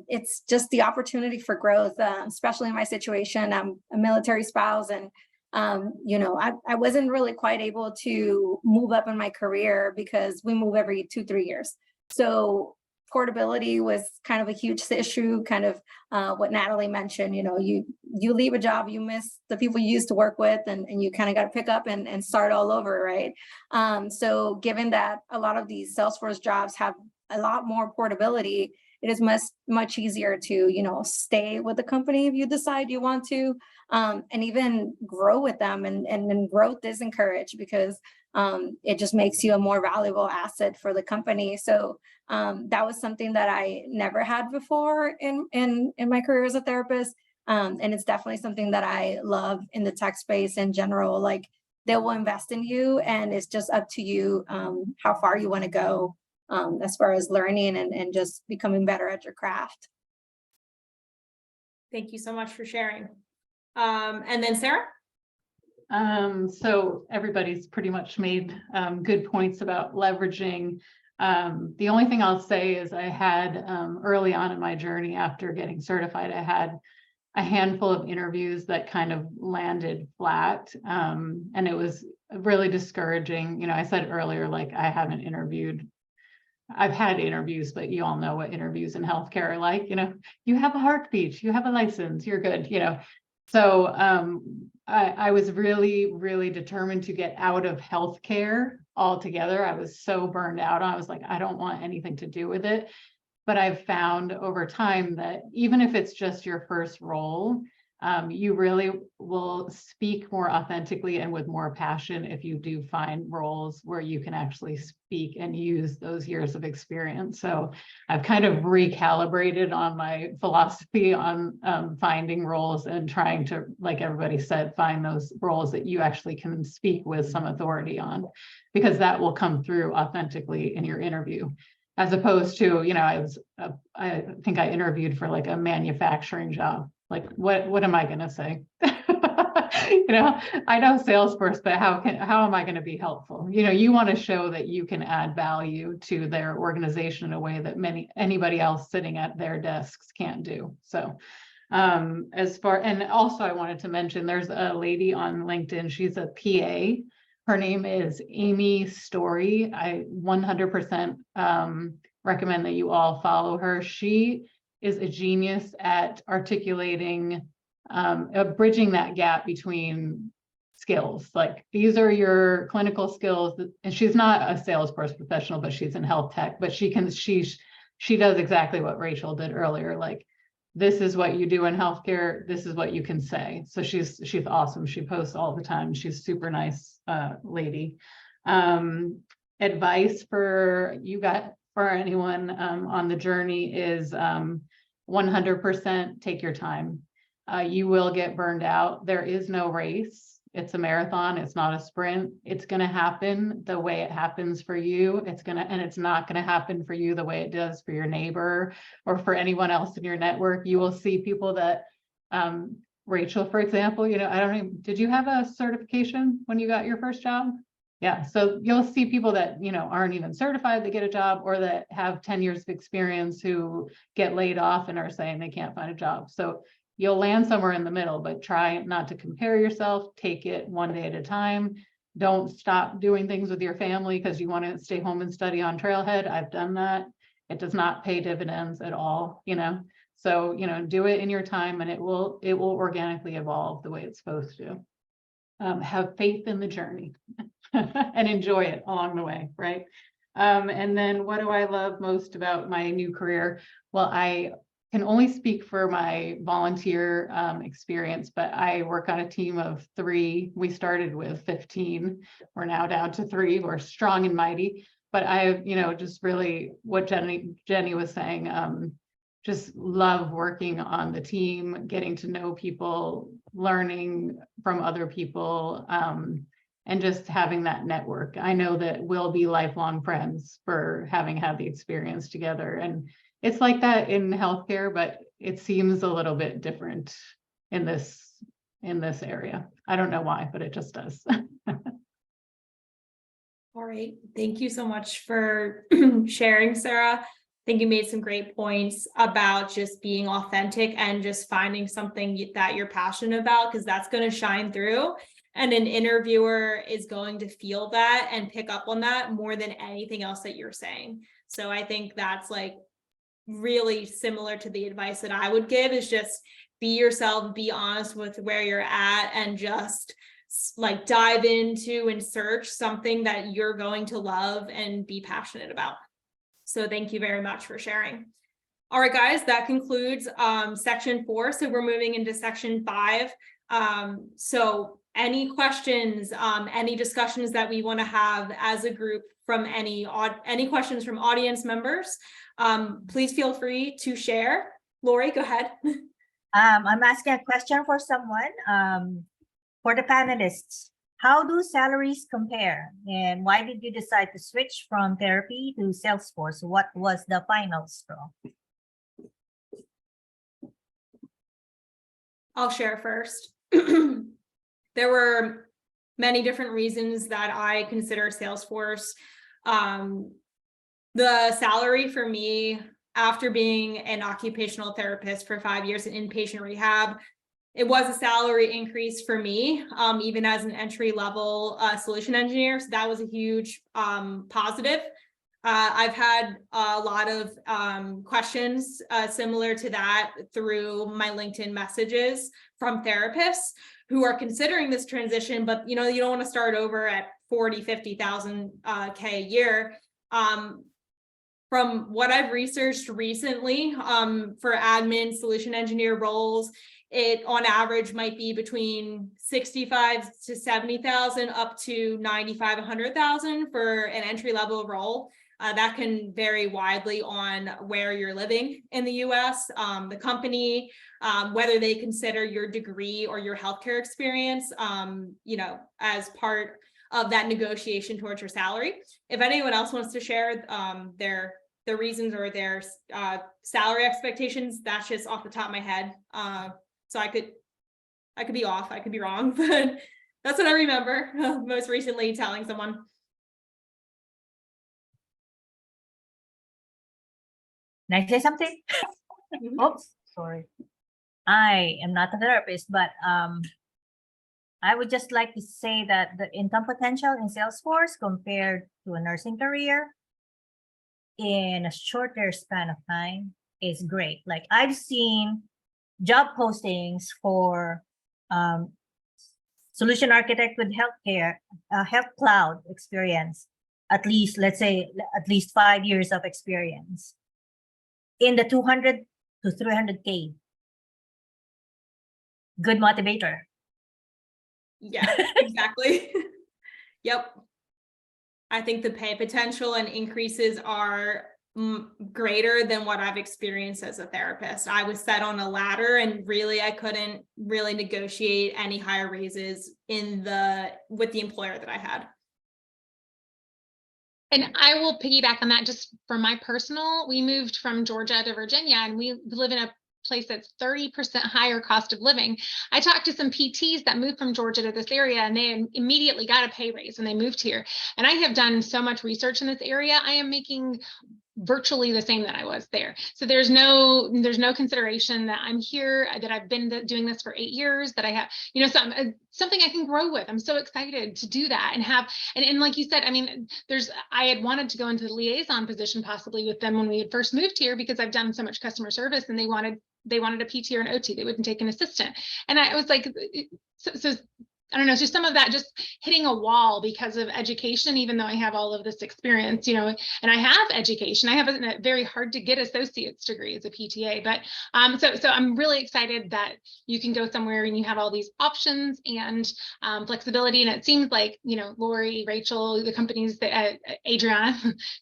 it's just the opportunity for growth, especially in my situation. I'm a military spouse, and I wasn't really quite able to move up in my career because we move every 2-3 years. So portability was kind of a huge issue, kind of what Natalie mentioned. You leave a job, you miss the people you used to work with, and you kind of got to pick up and start all over, right? So given that a lot of these Salesforce jobs have a lot more portability, it is much easier to, stay with the company if you decide you want to, and even grow with them. And growth is encouraged because it just makes you a more valuable asset for the company. So that was something that I never had before in my career as a therapist. And it's definitely something that I love in the tech space in general. Like, they will invest in you, and it's just up to you how far you want to go as far as learning and just becoming better at your craft. Thank you so much for sharing. And then Sarah? So everybody's pretty much made good points about leveraging. The only thing I'll say is I had early on in my journey after getting certified, I had a handful of interviews that kind of landed flat. And it was really discouraging. I said earlier, like, I've had interviews, but you all know what interviews in healthcare are like. You have a heartbeat, you have a license, you're good, So I was really, really determined to get out of healthcare altogether. I was so burned out. I was like, I don't want anything to do with it. But I've found over time that even if it's just your first role, You really will speak more authentically and with more passion if you do find roles where you can actually speak and use those years of experience. So I've kind of recalibrated on my philosophy on finding roles and trying to, like everybody said, find those roles that you actually can speak with some authority on, because that will come through authentically in your interview. As opposed to, you know, I think I interviewed for like a manufacturing job. Like, what am I gonna say? You know, I know Salesforce, but how am I gonna be helpful? You know, you want to show that you can add value to their organization in a way that anybody else sitting at their desks can't do. So and also I wanted to mention, there's a lady on LinkedIn, she's a PA. Her name is Amy Story. I 100% recommend that you all follow her. She is a genius at articulating, bridging that gap between skills. Like, these are your clinical skills, and she's not a Salesforce professional, but she's in health tech, but she does exactly what Rachel did earlier. Like, this is what you do in healthcare. This is what you can say. So she's awesome. She posts all the time. She's super nice lady. Advice for anyone on the journey is 100% take your time. You will get burned out. There is no race. It's a marathon. It's not a sprint. It's going to happen the way it happens for you. And it's not going to happen for you the way it does for your neighbor or for anyone else in your network. You will see people that, Rachel, for example, you know, did you have a certification when you got your first job? Yeah. So you'll see people that, you know, aren't even certified to get a job, or that have 10 years of experience who get laid off and are saying they can't find a job. So you'll land somewhere in the middle, but try not to compare yourself. Take it one day at a time. Don't stop doing things with your family because you want to stay home and study on Trailhead. I've done that. It does not pay dividends at all, you know. So, you know, do it in your time, and it will organically evolve the way it's supposed to. Have faith in the journey and enjoy it along the way, right? And then what do I love most about my new career? Well, I can only speak for my volunteer experience, but I work on a team of 3. We started with 15. We're now down to 3. We're strong and mighty. But I, you know, just really what Jenny was saying, just love working on the team, getting to know people, learning from other people, and just having that network. I know that we'll be lifelong friends for having had the experience together. And it's like that in healthcare, but it seems a little bit different in this area. I don't know why, but it just does. All right. Thank you so much for sharing, Sarah. I think you made some great points about just being authentic and just finding something that you're passionate about, because that's going to shine through. And an interviewer is going to feel that and pick up on that more than anything else that you're saying. So I think that's like really similar to the advice that I would give, is just be yourself, be honest with where you're at, and just like dive into and search something that you're going to love and be passionate about. So thank you very much for sharing. All right, guys, that concludes section 4. So we're moving into section 5. So any questions, any discussions that we want to have as a group from any questions from audience members, please feel free to share. Lori, go ahead. I'm asking a question for someone. For the panelists, how do salaries compare? And why did you decide to switch from therapy to Salesforce? What was the final straw? I'll share first. There were many different reasons that I consider Salesforce. The salary for me, after being an occupational therapist for 5 years in inpatient rehab, it was a salary increase for me, even as an entry-level solution engineer. So that was a huge positive. I've had a lot of questions similar to that through my LinkedIn messages from therapists who are considering this transition, but you know, you don't want to start over at 40, 50,000 K a year. From what I've researched recently for admin solution engineer roles, it on average might be between 65 to 70,000 up to 95, 100,000 for an entry level role. That can vary widely on where you're living in the US, the company, whether they consider your degree or your healthcare experience, as part of that negotiation towards your salary. If anyone else wants to share their reasons or their salary expectations, that's just off the top of my head. So I could be off, I could be wrong, but that's what I remember most recently telling someone. Can I say something? Oops, sorry. I am not a therapist, but I would just like to say that the income potential in Salesforce compared to a nursing career in a shorter span of time is great. Like I've seen job postings for solution architect with healthcare, health cloud experience, at least, let's say, at least 5 years of experience in the 200 to 300K. Good motivator. Yeah, exactly. Yep. I think the pay potential and increases are greater than what I've experienced as a therapist. I was set on a ladder and really I couldn't really negotiate any higher raises with the employer that I had. And I will piggyback on that just for my personal, we moved from Georgia to Virginia and we live in a place that's 30% higher cost of living. I talked to some PTs that moved from Georgia to this area and they immediately got a pay raise when they moved here. And I have done so much research in this area. I am making virtually the same that I was there. So there's no consideration that I'm here, that I've been doing this for 8 years, that I have, something I can grow with. I'm so excited to do that and have, and like you said, I mean, I had wanted to go into the liaison position possibly with them when we had first moved here because I've done so much customer service and they wanted a PT or an OT. They wouldn't take an assistant. And I was like, so I don't know, just some of that just hitting a wall because of education, even though I have all of this experience, and I have education. I have a very hard to get associate's degree as a PTA, but so I'm really excited that you can go somewhere and you have all these options and flexibility. And it seems like, Lori, Rachel, the companies that Adriana,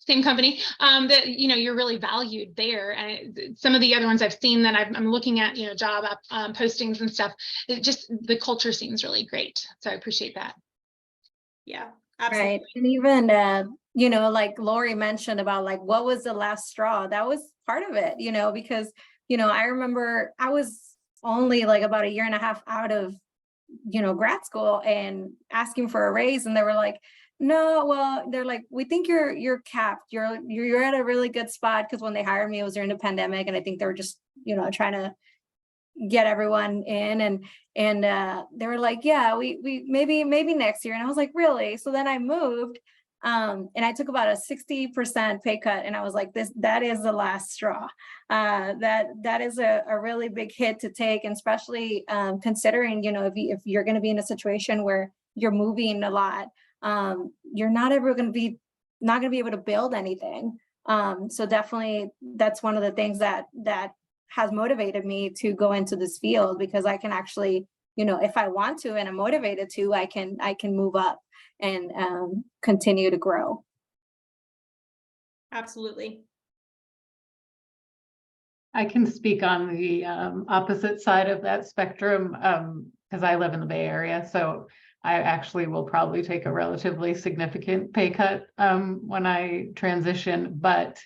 same company, that, you're really valued there. And some of the other ones I've seen that I'm looking at, job postings and stuff, the culture seems really great. So I appreciate that. Yeah, absolutely. Right. And even, like Lori mentioned about like, what was the last straw? That was part of it, because, I remember I was only like about 1.5 years out of, grad school and asking for a raise. And they were like, no, well, they're like, we think you're capped. You're at a really good spot. Cause when they hired me, it was during the pandemic. And I think they were just, trying to get everyone in and they were like, yeah, we maybe next year. And I was like, really? So then I moved and I took about a 60% pay cut. And I was like, that is the last straw. That is a really big hit to take. And especially considering, if you're going to be in a situation where you're moving a lot, you're not ever going to be able to build anything. So definitely that's one of the things that has motivated me to go into this field, because I can actually, if I want to and I'm motivated to, I can move up and continue to grow. Absolutely. I can speak on the opposite side of that spectrum because I live in the Bay Area. So I actually will probably take a relatively significant pay cut when I transition, but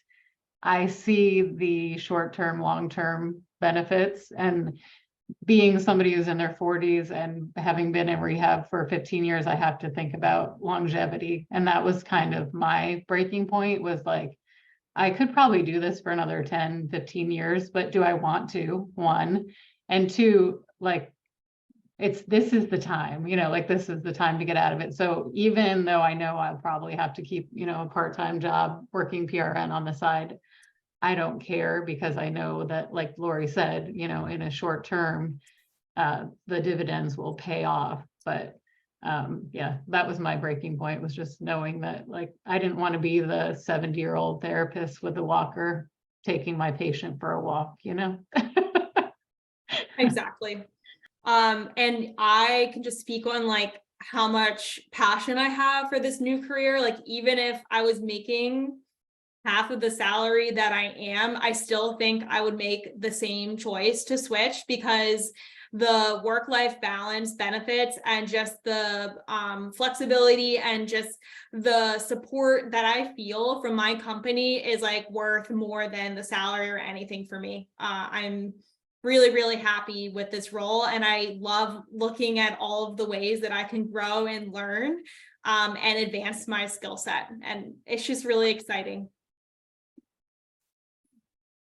I see the short-term, long-term benefits, and being somebody who's in their 40s and having been in rehab for 15 years, I have to think about longevity. And that was kind of my breaking point, was like, I could probably do this for another 10, 15 years, but do I want to? One, and two, like, this is the time, this is the time to get out of it. So even though I know I'll probably have to keep, a part-time job working PRN on the side, I don't care, because I know that, like Lori said, in a short term, the dividends will pay off. But yeah, that was my breaking point, was just knowing that, like, I didn't want to be the 70-year-old therapist with a walker taking my patient for a walk, Exactly. And I can just speak on like how much passion I have for this new career. Like, even if I was making half of the salary that I am, I still think I would make the same choice to switch, because the work-life balance benefits and just the flexibility and just the support that I feel from my company is like worth more than the salary or anything for me. I'm really, really happy with this role, and I love looking at all of the ways that I can grow and learn and advance my skill set. And it's just really exciting.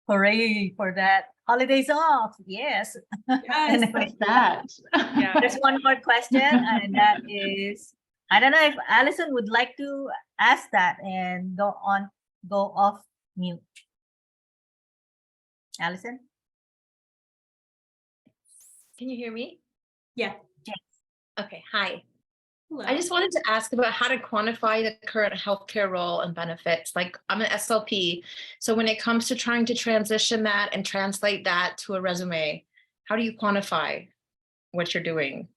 Hooray for that. Holidays off. Yes. Yes. Anyway, That. Yeah. there's one more question, and that is, I don't know if Allison would like to ask that and go off mute. Allison? Can you hear me? Yeah. Okay, hi. Hello. I just wanted to ask about how to quantify the current healthcare role and benefits. Like, I'm an SLP, so when it comes to trying to transition that and translate that to a resume, how do you quantify what you're doing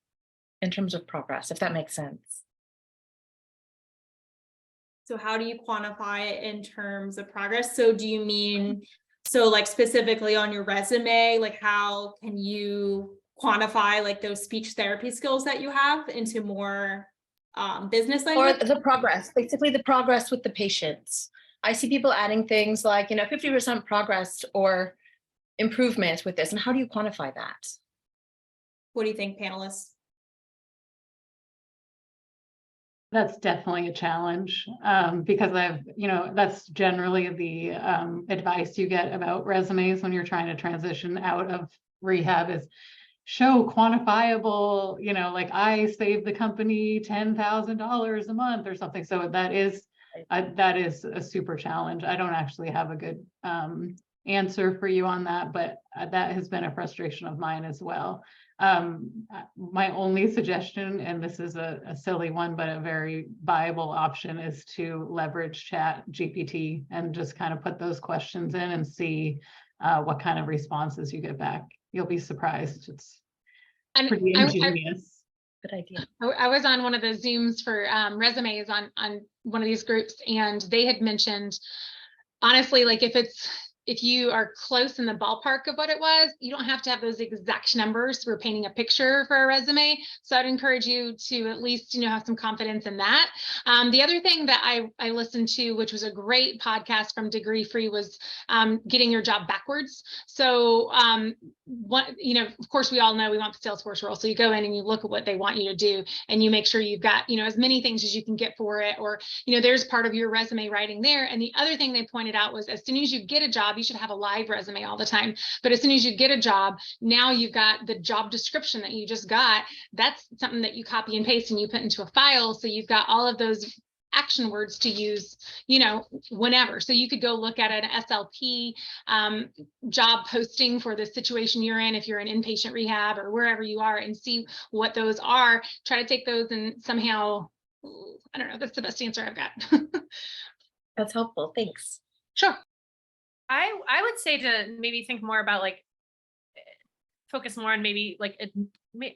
in terms of progress, if that makes sense? So how do you quantify it in terms of progress? So do you mean, so like specifically on your resume, like how can you quantify like those speech therapy skills that you have into more business Or language? the progress, basically the progress with the patients. I see people adding things like, 50% progress or improvement with this. And how do you quantify that? What do you think, panelists? That's definitely a challenge, because that's generally the advice you get about resumes when you're trying to transition out of rehab is show quantifiable, like I saved the company $10,000 a month or something. So that is a super challenge. I don't actually have a good answer for you on that, but that has been a frustration of mine as well. My only suggestion, and this is a silly one, but a very viable option, is to leverage Chat GPT and just kind of put those questions in and see what kind of responses you get back. You'll be surprised. It's And pretty ingenious. Good idea. I was on one of the Zooms for resumes on one of these groups, and they had mentioned, honestly, like if you are close in the ballpark of what it was, you don't have to have those exact numbers for painting a picture for a resume. So I'd encourage you to at least, have some confidence in that. The other thing that I listened to, which was a great podcast from Degree Free, was getting your job backwards. So of course, we all know we want the Salesforce role. So you go in and you look at what they want you to do, and you make sure you've got, as many things as you can get for it, or, there's part of your resume writing there. And the other thing they pointed out was, as soon as you get a job, you should have a live resume all the time. But as soon as you get a job, now you've got the job description that you just got. That's something that you copy and paste and you put into a file. So you've got all of those action words to use, whenever. So you could go look at an SLP job posting for the situation you're in, if you're in inpatient rehab or wherever you are, and see what those are. Try to take those and somehow, I don't know, that's the best answer I've got. That's helpful. Thanks. Sure. I would say to maybe think more about like focus more on maybe like I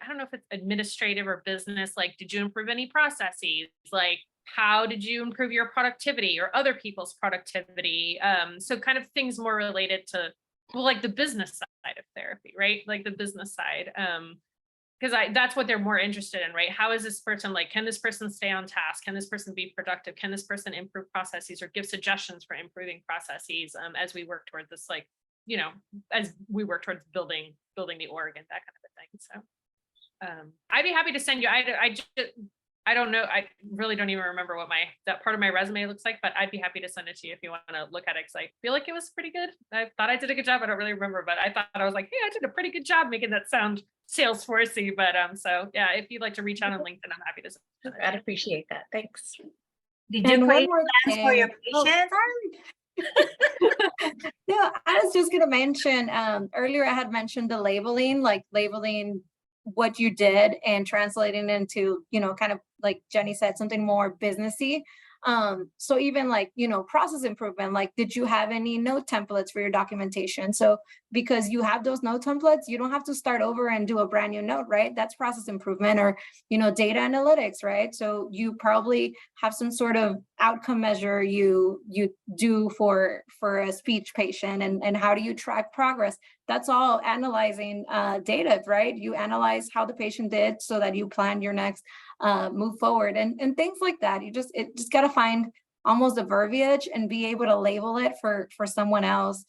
don't know if it's administrative or business. Like, did you improve any processes? Like, how did you improve your productivity or other people's productivity? So kind of things more related to, well, like the business side of therapy, right? Like the business side. Because that's what they're more interested in, right? How is this person, like, can this person stay on task? Can this person be productive? Can this person improve processes or give suggestions for improving processes as we work toward this, like, as we work towards building the org and that kind of a thing. So I'd be happy to send you, I don't know. I really don't even remember what that part of my resume looks like, but I'd be happy to send it to you if you want to look at it, because I feel like it was pretty good. I thought I did a good job. I don't really remember, but I thought I was like, hey, I did a pretty good job making that sound Salesforce-y. But so yeah, if you'd like to reach out on LinkedIn, I'm happy to send it. I'd appreciate that. Thanks. Did you And one create more plans for your thing. Oh, patients? Yeah, I was just going to mention, earlier I had mentioned the labeling what you did and translating into, kind of like Jenny said, something more businessy. So even like, process improvement, like, did you have any note templates for your documentation? So because you have those note templates, you don't have to start over and do a brand new note, right? That's process improvement. Or, data analytics, right? So you probably have some sort of outcome measure you do for a speech patient, and how do you track progress? That's all analyzing data, right? You analyze how the patient did so that you plan your next move forward, and things like that. You just got to find almost a verbiage and be able to label it for someone else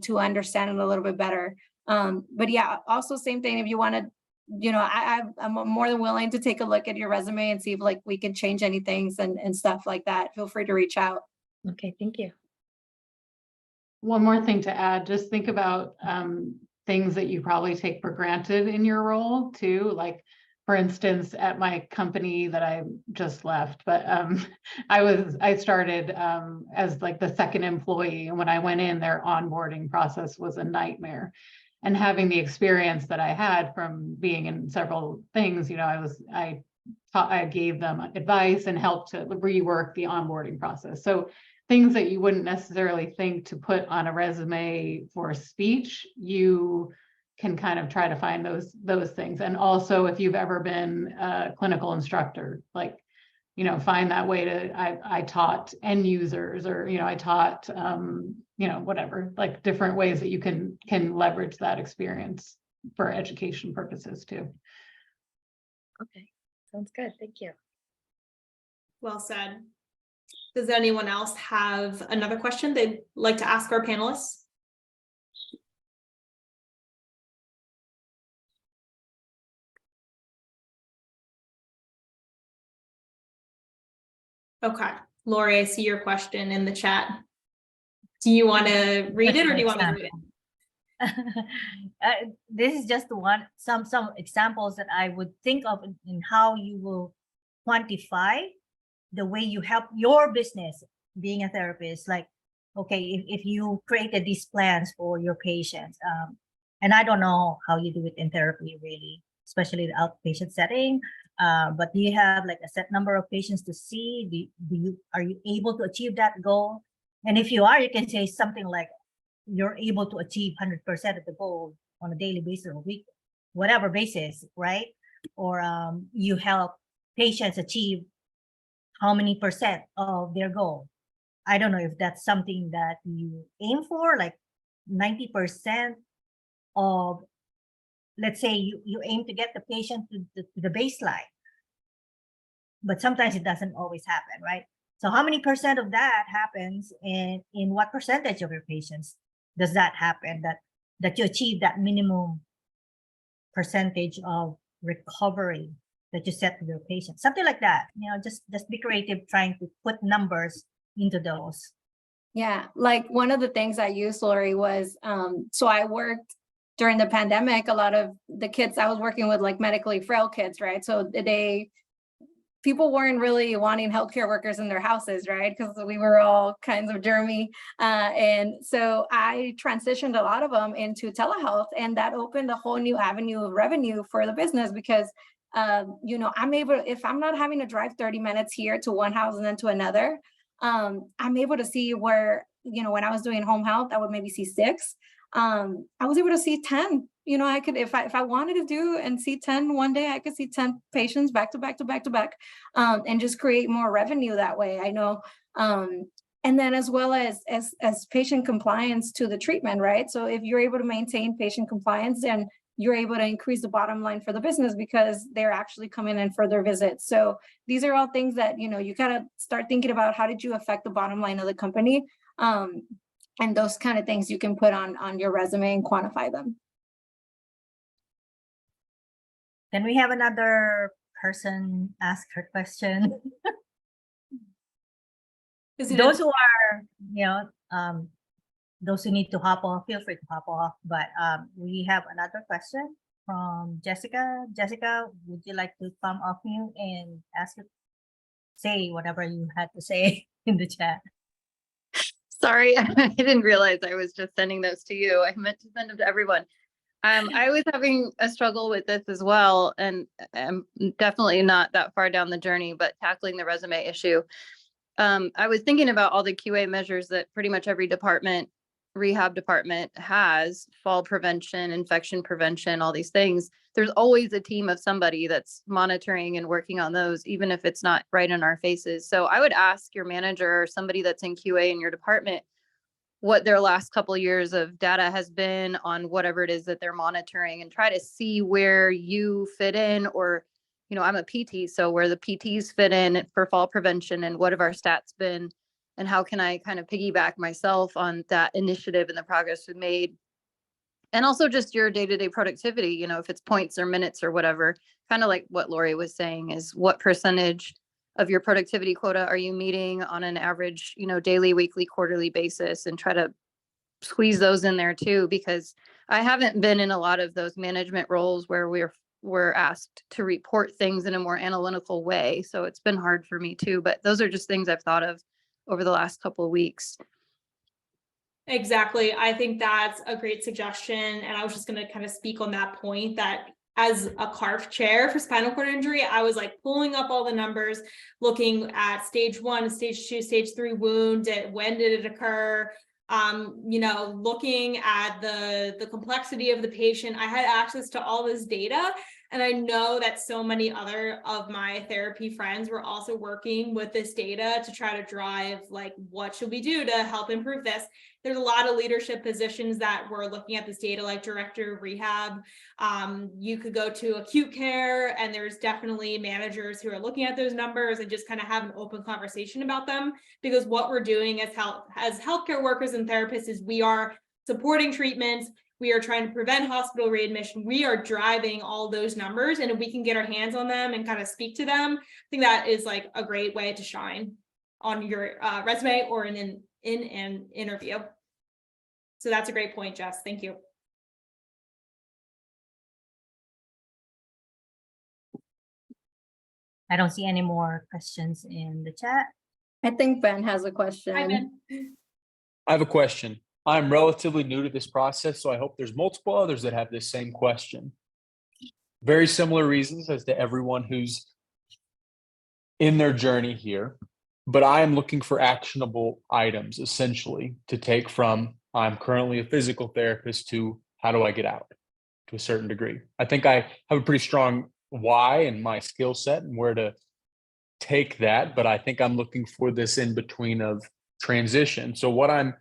to understand it a little bit better. But yeah, also same thing. If you want to, I'm more than willing to take a look at your resume and see if like we can change any things and stuff like that. Feel free to reach out. Okay, thank you. One more thing to add, just think about things that you probably take for granted in your role too. Like, for instance, at my company that I just left, but I started as like the second employee, and when I went in, their onboarding process was a nightmare. And having the experience that I had from being in several things, I gave them advice and helped to rework the onboarding process. So things that you wouldn't necessarily think to put on a resume for speech, you can kind of try to find those things. And also, if you've ever been a clinical instructor, like, find that way to, I taught end users, or, I taught, whatever, like different ways that you can leverage that experience for education purposes too. Okay, sounds good. Thank you. Well said. Does anyone else have another question they'd like to ask our panelists? Okay, Lori, I see your question in the chat. Do you want to read it, or do you want me to read it? This is just some examples that I would think of in how you will quantify the way you help your business being a therapist. Like, okay, if you created these plans for your patients, and I don't know how you do it in therapy really, especially the outpatient setting, but do you have like a set number of patients to see? Are you able to achieve that goal? And if you are, you can say something like, you're able to achieve 100% of the goal on a daily basis or week, whatever basis, right? Or you help patients achieve how many percent of their goal. I don't know if that's something that you aim for, like 90% of, let's say you aim to get the patient to the baseline, but sometimes it doesn't always happen, right? So how many percent of that happens, and in what percentage of your patients does that happen, that you achieve that minimum percentage of recovery that you set with your patients? Something like that, just be creative, trying to put numbers into those. Yeah, like one of the things I used, Lori, was so I worked during the pandemic. A lot of the kids I was working with, like medically frail kids, right? So people weren't really wanting healthcare workers in their houses, right? Because we were all kinds of germy. And so I transitioned a lot of them into telehealth, and that opened a whole new avenue of revenue for the business, because I'm able, if I'm not having to drive 30 minutes here to one house and then to another, I'm able to see where, when I was doing home health, I would maybe see 6. I was able to see 10. I could, if I wanted to do and see 10 one day, I could see 10 patients back to back to back to back, and just create more revenue that way. I know. And then as well as patient compliance to the treatment, right? So if you're able to maintain patient compliance, then you're able to increase the bottom line for the business, because they're actually coming in for their visits. So these are all things that, you gotta start thinking about. How did you affect the bottom line of the company? And those kind of things you can put on your resume and quantify them. Can we have another person ask her question? Those who are, those who need to hop off, feel free to hop off. But we have another question from Jessica. Jessica, would you like to come off mute and say whatever you had to say in the chat? Sorry, I didn't realize I was just sending those to you. I meant to send them to everyone. I was having a struggle with this as well, and I'm definitely not that far down the journey, but tackling the resume issue. I was thinking about all the QA measures that pretty much every department, rehab department has, fall prevention, infection prevention, all these things. There's always a team of somebody that's monitoring and working on those, even if it's not right in our faces. So I would ask your manager or somebody that's in QA in your department what their last couple of years of data has been on whatever it is that they're monitoring, and try to see where you fit in, or, you know, I'm a PT, so where the PTs fit in for fall prevention, and what have our stats been, and how can I kind of piggyback myself on that initiative and the progress we've made. And also just your day-to-day productivity, you know, if it's points or minutes or whatever, kind of like what Lori was saying, is what percentage of your productivity quota are you meeting on an average, you know, daily, weekly, quarterly basis, and try to squeeze those in there too, because I haven't been in a lot of those management roles where we're asked to report things in a more analytical way. So it's been hard for me too, but those are just things I've thought of over the last couple of weeks. Exactly. I think that's a great suggestion. And I was just going to kind of speak on that point, that as a CARF chair for spinal cord injury, I was like pulling up all the numbers, looking at stage 1, stage 2, stage 3 wound, when did it occur? You know, looking at the complexity of the patient. I had access to all this data, and I know that so many other of my therapy friends were also working with this data to try to drive, like, what should we do to help improve this? There's a lot of leadership positions that were looking at this data, like director of rehab. You could go to acute care, and there's definitely managers who are looking at those numbers and just kind of have an open conversation about them, because what we're doing as healthcare workers and therapists is we are supporting treatments. We are trying to prevent hospital readmission. We are driving all those numbers, and if we can get our hands on them and kind of speak to them, I think that is like a great way to shine on your resume or in an interview. So that's a great point, Jess. Thank you. I don't see any more questions in the chat. I think Ben has a question. Hi, Ben. I have a question. I'm relatively new to this process, so I hope there's multiple others that have this same question. Very similar reasons as to everyone who's in their journey here, but I am looking for actionable items, essentially, to take from I'm currently a physical therapist to how do I get out, to a certain degree. I think I have a pretty strong why and my skill set and where to take that, but I think I'm looking for this in between of transition. So what I'm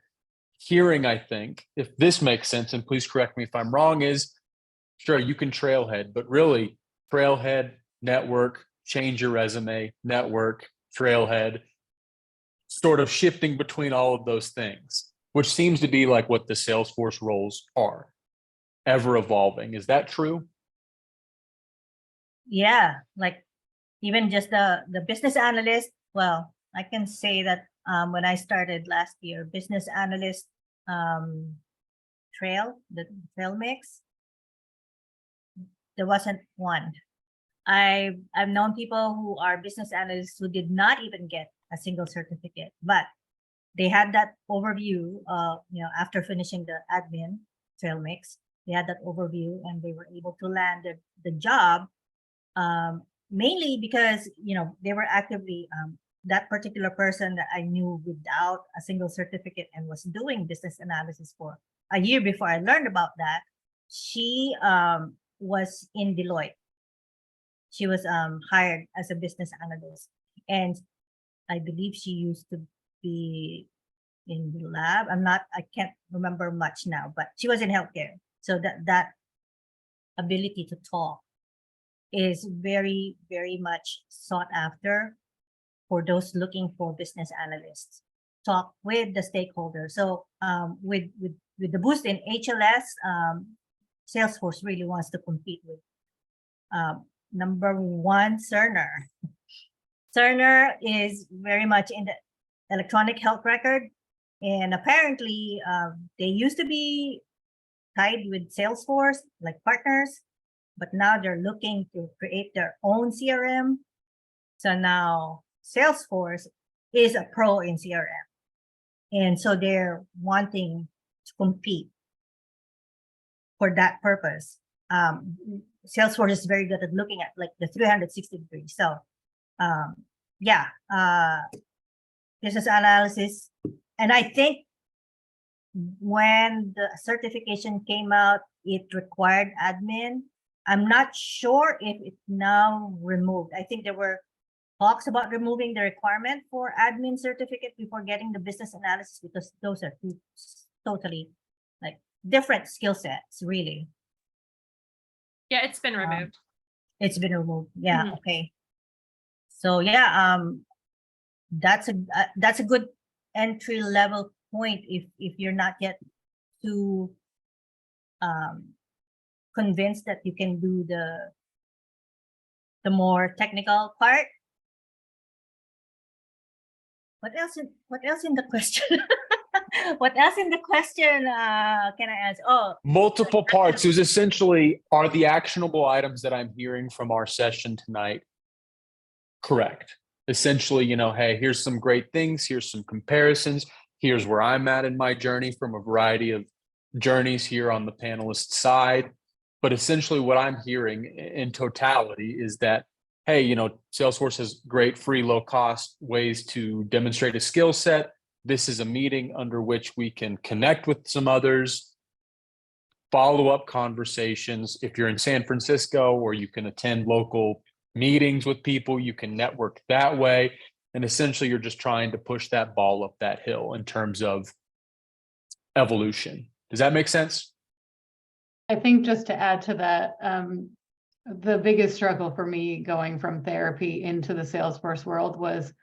hearing, I think, if this makes sense, and please correct me if I'm wrong, is sure, you can trailhead, but really trailhead, network, change your resume, network, trailhead, sort of shifting between all of those things, which seems to be like what the Salesforce roles are, ever evolving. Is that true? Yeah, like even just the business analyst. Well, I can say that when I started last year, business analyst the trail mix, there wasn't one. I've known people who are business analysts who did not even get a single certificate, but they had that overview, you know, after finishing the admin trail mix, they had that overview and they were able to land the job, mainly because, you know, they were actively, that particular person that I knew without a single certificate and was doing business analysis for a year before I learned about that, she was in Deloitte. She was hired as a business analyst, and I believe she used to be in the lab. I can't remember much now, but she was in healthcare. So that ability to talk is very, very much sought after for those looking for business analysts. Talk with the stakeholders. So with the boost in HLS, Salesforce really wants to compete with number one, Cerner. Cerner is very much in the electronic health record, and apparently they used to be tied with Salesforce, like partners, but now they're looking to create their own CRM. So now Salesforce is a pro in CRM, and so they're wanting to compete for that purpose. Salesforce is very good at looking at like the 360 degrees. So yeah, business analysis. And I think when the certification came out, it required admin. I'm not sure if it's now removed. I think there were talks about removing the requirement for admin certificate before getting the business analysis, because those are two totally like different skill sets, really. Yeah, it's been removed. It's been removed. Yeah. Mhm. Okay. So yeah, that's a good entry level point if you're not yet too convinced that you can do the more technical part. What else in the question? What else in the question can I answer? Oh, Multiple parts. It was essentially, are the actionable items that I'm hearing from our session tonight correct? Essentially, hey, here's some great things. Here's some comparisons. Here's where I'm at in my journey from a variety of journeys here on the panelist side. But essentially what I'm hearing in totality is that, hey, Salesforce has great free, low cost ways to demonstrate a skill set. This is a meeting under which we can connect with some others, follow up conversations. If you're in San Francisco, or you can attend local meetings with people, you can network that way. And essentially, you're just trying to push that ball up that hill in terms of evolution. Does that make sense? I think just to add to that, the biggest struggle for me going from therapy into the Salesforce world was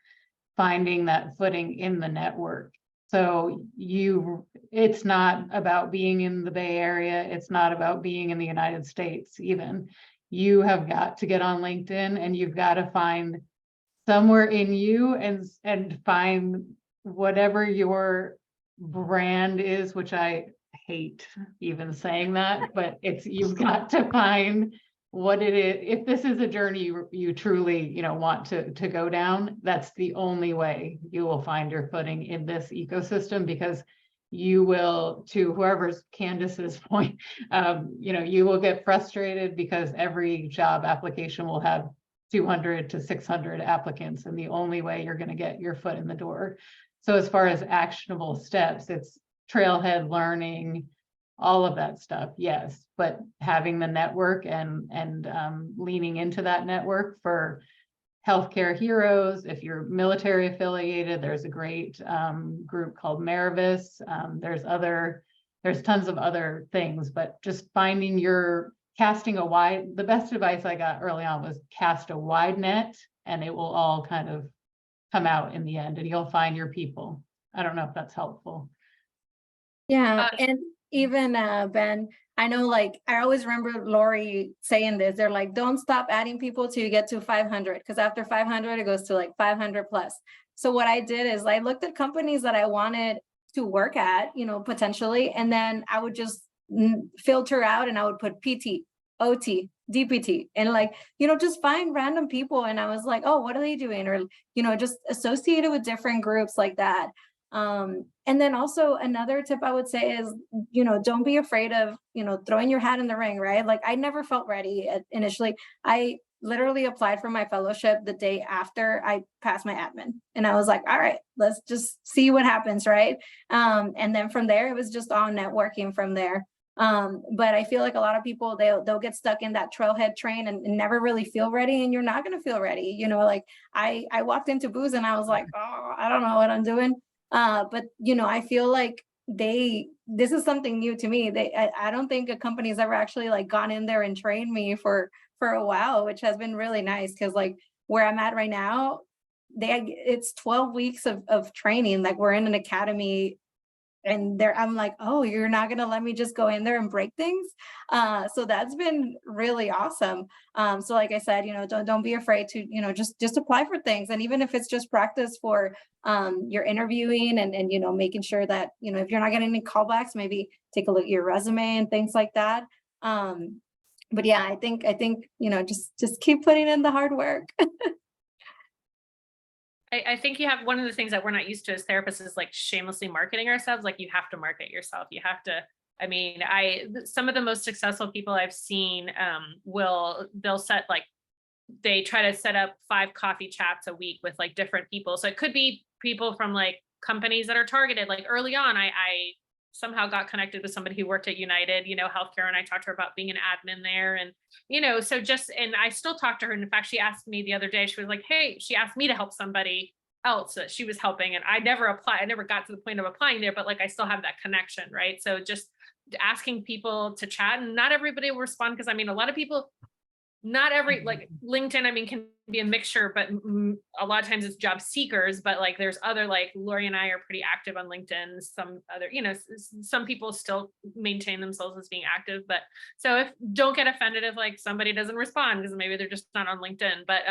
finding that footing in the network. So it's not about being in the Bay Area. It's not about being in the United States even. You have got to get on LinkedIn, and you've got to find somewhere in you and find whatever your brand is, which I hate even saying that, but you've got to find what it is. If this is a journey you truly, want to go down, that's the only way you will find your footing in this ecosystem, because you will, to whoever's Candace's point, you will get frustrated because every job application will have 200 to 600 applicants, and the only way you're going to get your foot in the door. So as far as actionable steps, it's trailhead learning, all of that stuff, yes, but having the network and leaning into that network for healthcare heroes. If you're military affiliated, there's a great group called Merivis. There's tons of other things, but just finding the best advice I got early on was cast a wide net, and it will all kind of come out in the end, and you'll find your people. I don't know if that's helpful. Yeah, and even Ben, I know, like, I always remember Lori saying this. They're like, don't stop adding people till you get to 500, because after 500 it goes to like 500 plus. So what I did is I looked at companies that I wanted to work at, potentially, and then I would just filter out, and I would put PT, OT, DPT, and just find random people. And I was like, oh, what are they doing? Or, just associated with different groups like that. And then also another tip I would say is, don't be afraid of, throwing your hat in the ring, right? Like, I never felt ready initially. I literally applied for my fellowship the day after I passed my admin. And I was like, all right, let's just see what happens, right? And then from there, it was just all networking from there. But I feel like a lot of people, they'll get stuck in that trailhead train and never really feel ready, and you're not going to feel ready. Like I walked into Booz and I was like, oh, I don't know what I'm doing. But I feel like this is something new to me. I don't think a company's ever actually like gone in there and trained me for a while, which has been really nice, because like where I'm at right now, it's 12 weeks of training. Like, we're in an academy, and I'm like, oh, you're not gonna let me just go in there and break things. So that's been really awesome. So like I said, don't be afraid to, just apply for things. And even if it's just practice for your interviewing and making sure that, if you're not getting any callbacks, maybe take a look at your resume and things like that. But yeah, I think, just keep putting in the hard work. I think you have one of the things that we're not used to as therapists is like shamelessly marketing ourselves. Like, you have to market yourself. You have to, some of the most successful people I've seen they try to set up 5 coffee chats a week with like different people. So it could be people from like companies that are targeted. Like early on, I somehow got connected with somebody who worked at United, healthcare, and I talked to her about being an admin there. And, so and I still talk to her. And in fact, she asked me the other day, she was like, hey, she asked me to help somebody else that she was helping. And I never got to the point of applying there, but like, I still have that connection, right? So just asking people to chat, and not everybody will respond. Cause I mean, a lot of people, not every, like LinkedIn, I mean, can be a mixture, but a lot of times it's job seekers, but like there's other, like Lori and I are pretty active on LinkedIn. Some other, some people still maintain themselves as being active, but so don't get offended if like somebody doesn't respond because maybe they're just not on LinkedIn. But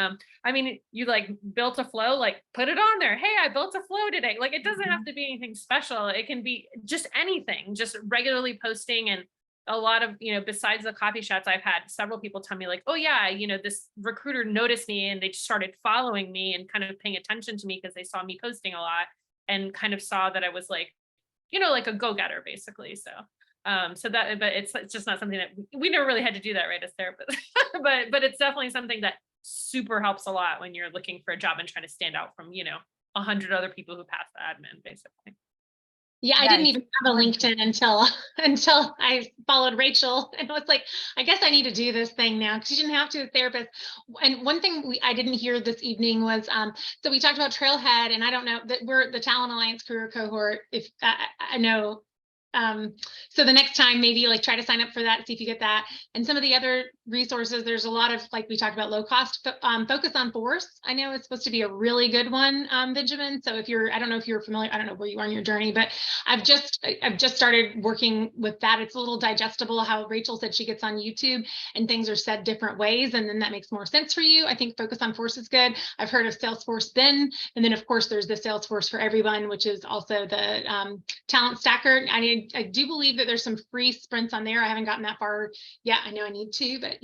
I mean, you like built a flow, like put it on there. Hey, I built a flow today. Like it doesn't have to be anything special. It can be just anything, just regularly posting. And a lot of, besides the coffee chats, I've had several people tell me like, oh yeah, this recruiter noticed me and they started following me and kind of paying attention to me because they saw me posting a lot and kind of saw that I was like, like a go-getter basically. So, but it's just not something that we never really had to do that, right, as therapists, but it's definitely something that super helps a lot when you're looking for a job and trying to stand out from, 100 other people who passed the admin basically. Yeah, I didn't even have a LinkedIn until I followed Rachel, and I was like, I guess I need to do this thing now, because you didn't have to as a therapist. And one thing I didn't hear this evening was, so we talked about Trailhead, and I don't know that we're the Talent Alliance career cohort. If I know, so the next time maybe like try to sign up for that, see if you get that. And some of the other resources, there's a lot of, like we talked about, low cost, Focus on Force. I know it's supposed to be a really good one, Benjamin. So if I don't know if you're familiar, I don't know where you are in your journey, but I've just started working with that. It's a little digestible. How Rachel said she gets on YouTube and things are said different ways, and then that makes more sense for you. I think Focus on Force is good. I've heard of Salesforce Then, and then of course there's the Salesforce for Everyone, which is also the Talent Stacker. I do believe that there's some free sprints on there. I haven't gotten that far yet. I know I need to, but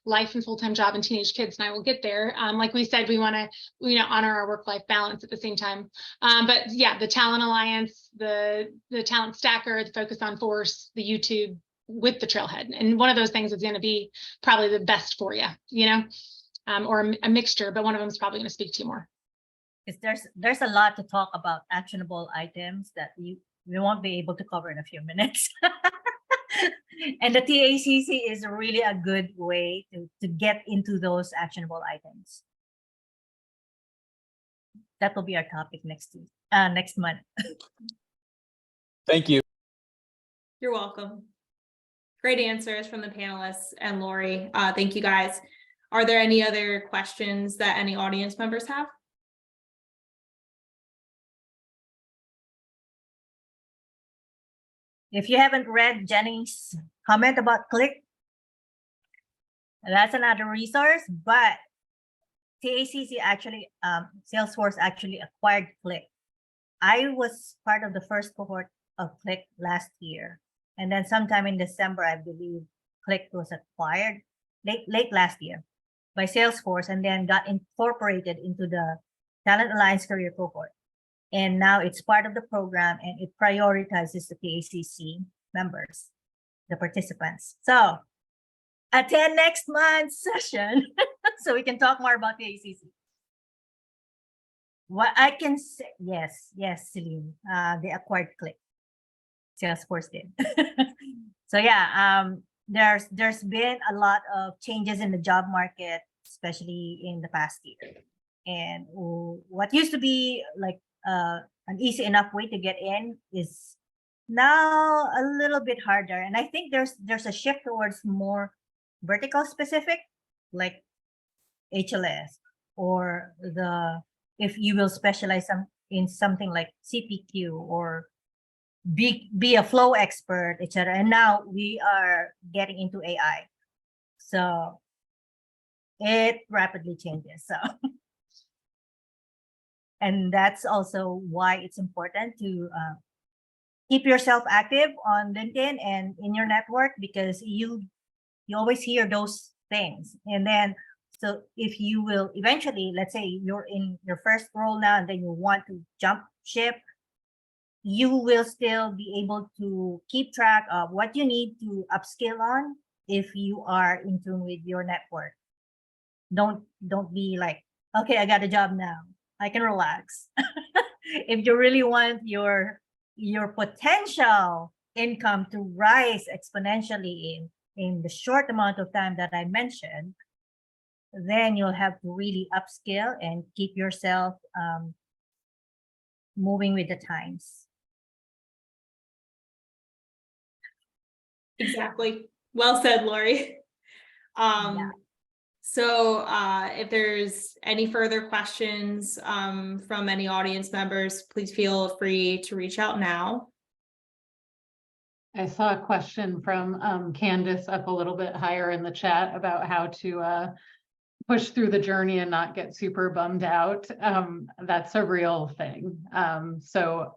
life and full-time job and teenage kids, and I will get there. Like we said, we want to, honor our work-life balance at the same time. But yeah, the Talent Alliance, the Talent Stacker, the Focus on Force, the YouTube with the Trailhead. And one of those things is going to be probably the best for you, or a mixture, but one of them is probably going to speak to you more. Because there's a lot to talk about, actionable items that we won't be able to cover in a few minutes. And the TACC is really a good way to get into those actionable items. That will be our topic next month. Thank you. You're welcome. Great answers from the panelists and Lori. Thank you guys. Are there any other questions that any audience members have? If you haven't read Jenny's comment about Click, that's another resource, but TACC actually, Salesforce actually acquired Click. I was part of the first cohort of Click last year. And then sometime in December, I believe Click was acquired late last year by Salesforce, and then got incorporated into the Talent Alliance career cohort. And now it's part of the program, and it prioritizes the TACC members, the participants. So attend next month's session so we can talk more about the TACC. What I can say, yes, Celine, they acquired Click. Salesforce did. So yeah, there's been a lot of changes in the job market, especially in the past year. And what used to be like an easy enough way to get in is now a little bit harder. And I think there's a shift towards more vertical specific, like HLS, or if you will specialize in something like CPQ, or be a flow expert, etc. And now we are getting into AI. So it rapidly changes. So and that's also why it's important to keep yourself active on LinkedIn and in your network, because you always hear those things. And then, so if you will eventually, let's say you're in your first role now, and then you want to jump ship, you will still be able to keep track of what you need to upskill on if you are in tune with your network. Don't be like, okay, I got a job now, I can relax. if you really want your potential income to rise exponentially in the short amount of time that I mentioned, then you'll have to really upskill and keep yourself moving with the times. Exactly. Well said, Lori. Yeah. So if there's any further questions from any audience members, please feel free to reach out now. I saw a question from Candace up a little bit higher in the chat about how to push through the journey and not get super bummed out. That's a real thing. So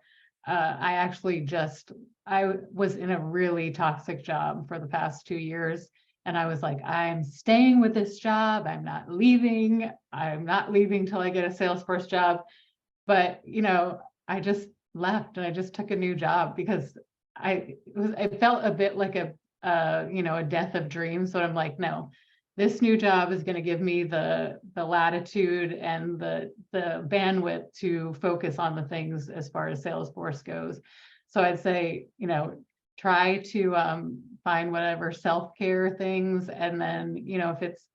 I was in a really toxic job for the past 2 years. And I was like, I'm staying with this job. I'm not leaving. I'm not leaving till I get a Salesforce job. But, I just left and I just took a new job because it felt a bit like a death of dreams. So I'm like, no, this new job is going to give me the latitude and the bandwidth to focus on the things as far as Salesforce goes. So I'd say, try to find whatever self-care things. And then, if it's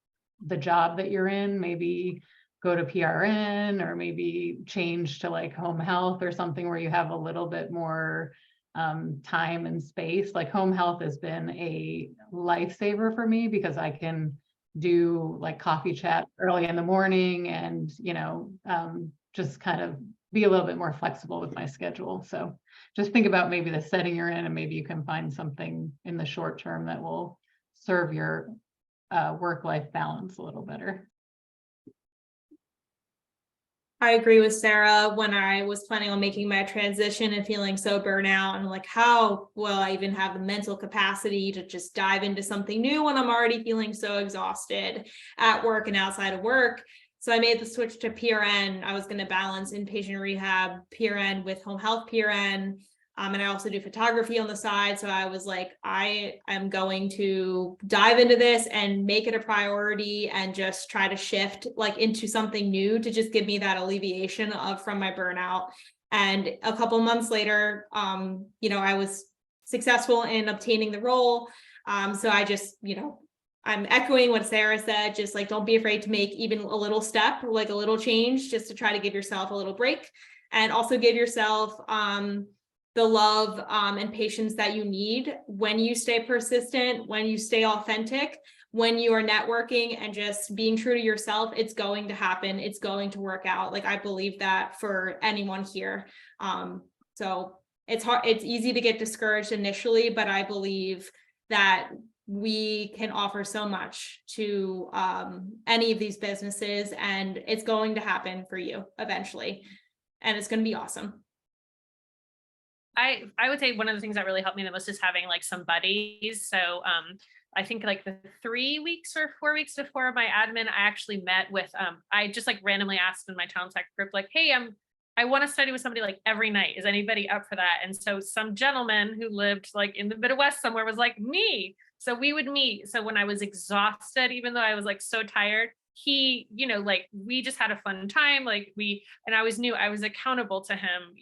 the job that you're in, maybe go to PRN or maybe change to like home health or something where you have a little bit more time and space. Like home health has been a lifesaver for me because I can do like coffee chat early in the morning and, just kind of be a little bit more flexible with my schedule. So just think about maybe the setting you're in and maybe you can find something in the short term that will serve your work-life balance a little better. I agree with Sarah. When I was planning on making my transition and feeling so burnout, and like, how will I even have the mental capacity to just dive into something new when I'm already feeling so exhausted at work and outside of work? So I made the switch to PRN. I was going to balance inpatient rehab PRN with home health PRN. And I also do photography on the side. So I was like, I am going to dive into this and make it a priority and just try to shift like into something new to just give me that alleviation from my burnout. And a couple months later, I was successful in obtaining the role. So I just, I'm echoing what Sarah said, just like, don't be afraid to make even a little step, like a little change, just to try to give yourself a little break and also give yourself, the love and patience that you need when you stay persistent, when you stay authentic, when you are networking and just being true to yourself. It's going to happen. It's going to work out. Like, I believe that for anyone here. So it's hard. It's easy to get discouraged initially, but I believe that we can offer so much to any of these businesses, and it's going to happen for you eventually. And it's going to be awesome. I would say one of the things that really helped me the most is having like some buddies. So I think like the 3 weeks or 4 weeks before my admin, I actually met with, I just like randomly asked in my talent tech group, like, hey, I want to study with somebody like every night. Is anybody up for that? And so some gentleman who lived like in the Midwest somewhere was like, me. So we would meet. So when I was exhausted, even though I was like so tired, he, like we just had a fun time. Like and I always knew I was accountable to him,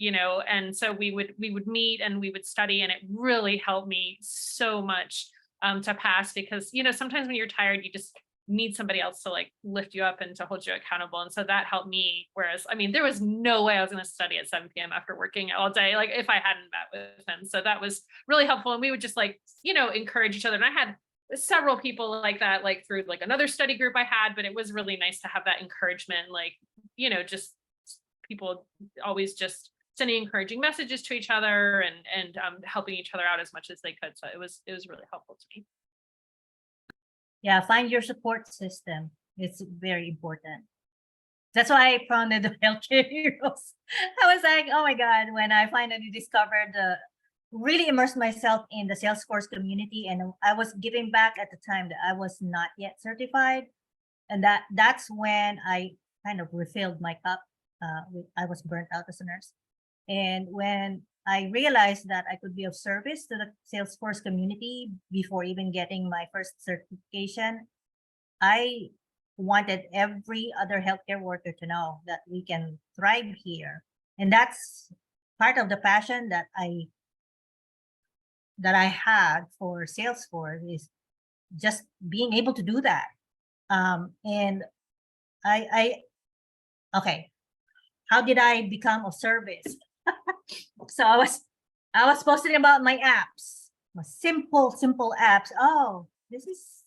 and so we would meet and we would study, and it really helped me so much to pass, because, sometimes when you're tired, you just need somebody else to like lift you up and to hold you accountable. And so that helped me. Whereas, there was no way I was going to study at 7 p.m. after working all day, like if I hadn't met with him. So that was really helpful. And we would just like, encourage each other. And I had several people like that, like through like another study group I had, but it was really nice to have that encouragement, like, just people always just sending encouraging messages to each other and helping each other out as much as they could. So it was really helpful to me. Yeah, find your support system. It's very important. That's why I founded the Healthcare Heroes. I was like, oh my God, when I finally discovered really immersed myself in the Salesforce community, and I was giving back at the time that I was not yet certified. And that's when I kind of refilled my cup. I was burnt out as a nurse. And when I realized that I could be of service to the Salesforce community before even getting my first certification, I wanted every other healthcare worker to know that we can thrive here And that's part of the passion that I had for Salesforce, is just being able to do that. And okay, how did I become of service? So I was posting about my apps, my simple apps. Oh, this is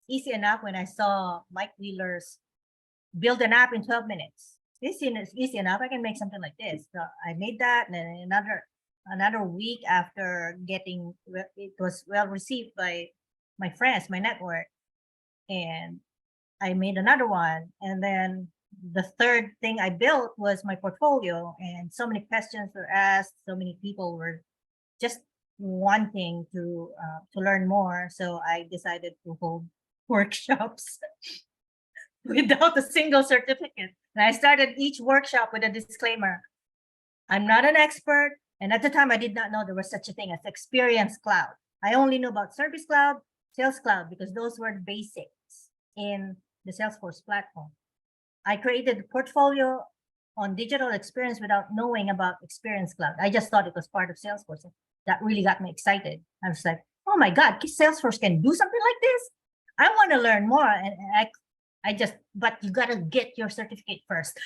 easy enough. When I saw Mike Wheeler's build an app in 12 minutes, this is easy enough. I can make something like this. So I made that, and then another week after getting it was well received by my friends, my network, and I made another one. And then the third thing I built was my portfolio, and so many questions were asked. So many people were just wanting to learn more. So I decided to hold workshops without a single certificate. And I started each workshop with a disclaimer: I'm not an expert. And at the time, I did not know there was such a thing as Experience Cloud. I only knew about Service Cloud, Sales Cloud, because those were the basics in the Salesforce platform. I created a portfolio on digital experience without knowing about Experience Cloud. I just thought it was part of Salesforce. That really got me excited. I was like, oh my God, Salesforce can do something like this? I want to learn more. And but you got to get your certificate first.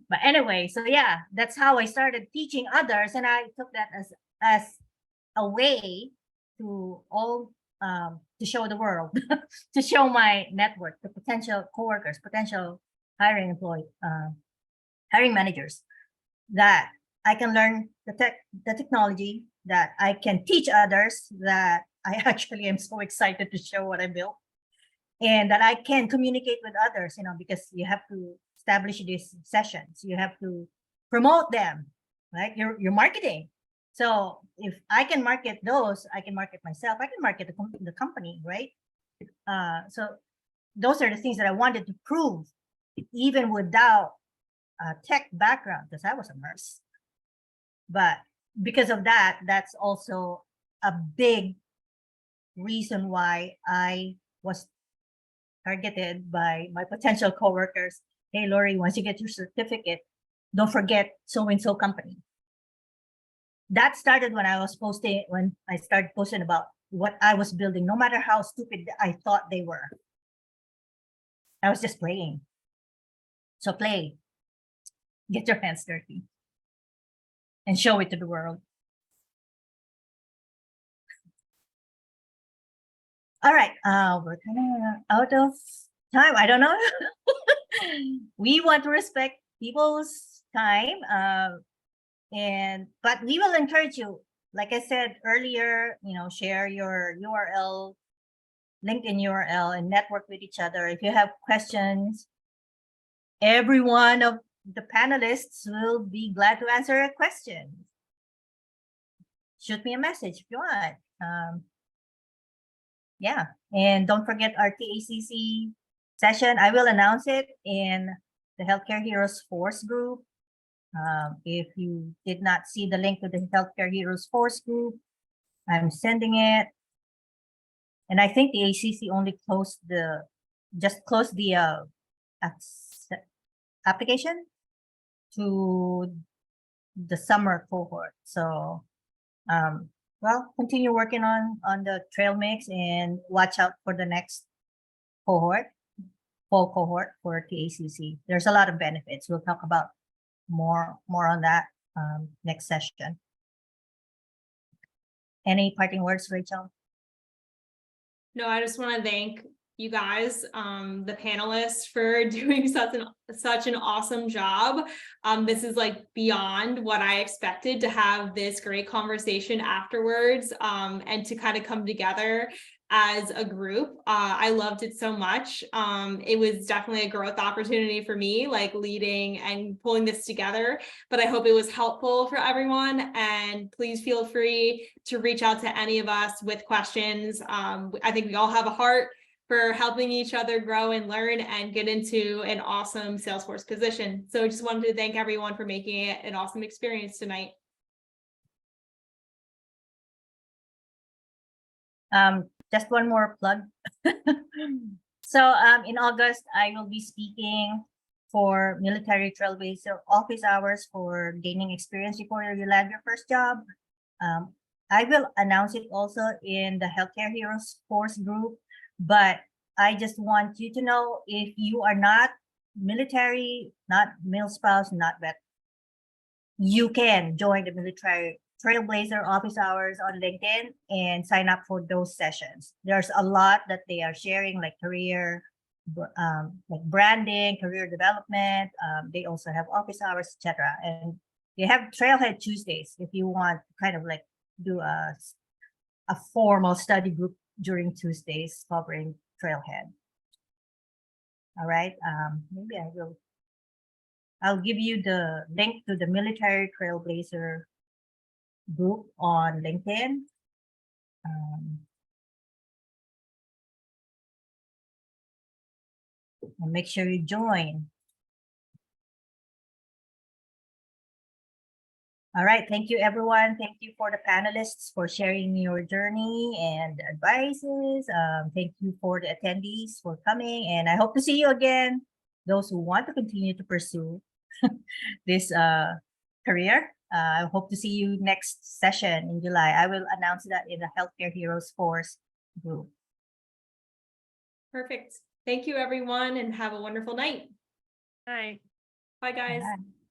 But anyway, so yeah, that's how I started teaching others. And I took that as a way to to show the world, to show my network, the potential coworkers, potential hiring managers, that I can learn the technology, that I can teach others, that I actually am so excited to show what I built, and that I can communicate with others, because you have to establish these sessions, you have to promote them, right? Your marketing. So if I can market those, I can market myself, I can market the company, right? So those are the things that I wanted to prove, even without a tech background, because I was a nurse. But because of that, that's also a big reason why I was targeted by my potential coworkers. Hey, Lori, once you get your certificate, don't forget so-and-so company. That started when I started posting about what I was building, no matter how stupid I thought they were. I was just playing. So play, get your hands dirty, and show it to the world. All right, we're kind of out of time. I don't know. We want to respect people's time, but we will encourage you. Like I said earlier, share your URL, LinkedIn URL, and network with each other. If you have questions, every one of the panelists will be glad to answer your questions. Shoot me a message if you want. Yeah, and don't forget our TACC session. I will announce it in the Healthcare Heroes Force group. If you did not see the link to the Healthcare Heroes Force group, I'm sending it. And I think the ACC only closed the application to the summer cohort. So, continue working on the trail mix, and watch out for the next fall cohort for TACC. There's a lot of benefits. We'll talk about more on that next session. Any parting words, Rachel? No, I just want to thank you guys, the panelists, for doing such an awesome job. This is like beyond what I expected, to have this great conversation afterwards, and to kind of come together as a group. I loved it so much. It was definitely a growth opportunity for me, like leading and pulling this together, but I hope it was helpful for everyone. And please feel free to reach out to any of us with questions. I think we all have a heart for helping each other grow and learn and get into an awesome Salesforce position. So I just wanted to thank everyone for making it an awesome experience tonight. Just one more plug. So in August, I will be speaking for military trailblazer office hours for gaining experience before you land your first job. I will announce it also in the Healthcare Heroes Force group, but I just want you to know, if you are not military, not male spouse, not vet, you can join the military trailblazer office hours on LinkedIn and sign up for those sessions. There's a lot that they are sharing, like career, like branding, career development. They also have office hours, etc. And they have Trailhead Tuesdays if you want to kind of like do a formal study group during Tuesdays covering Trailhead. All right. Maybe I'll give you the link to the military trailblazer group on LinkedIn. And make sure you join. All right, thank you everyone. Thank you for the panelists for sharing your journey and advices. Thank you for the attendees for coming, and I hope to see you again. Those who want to continue to pursue this career. I hope to see you next session in July. I will announce that in the Healthcare Heroes Force group. Perfect. Thank you, everyone, and have a wonderful night. Hi. Bye, guys. Bye.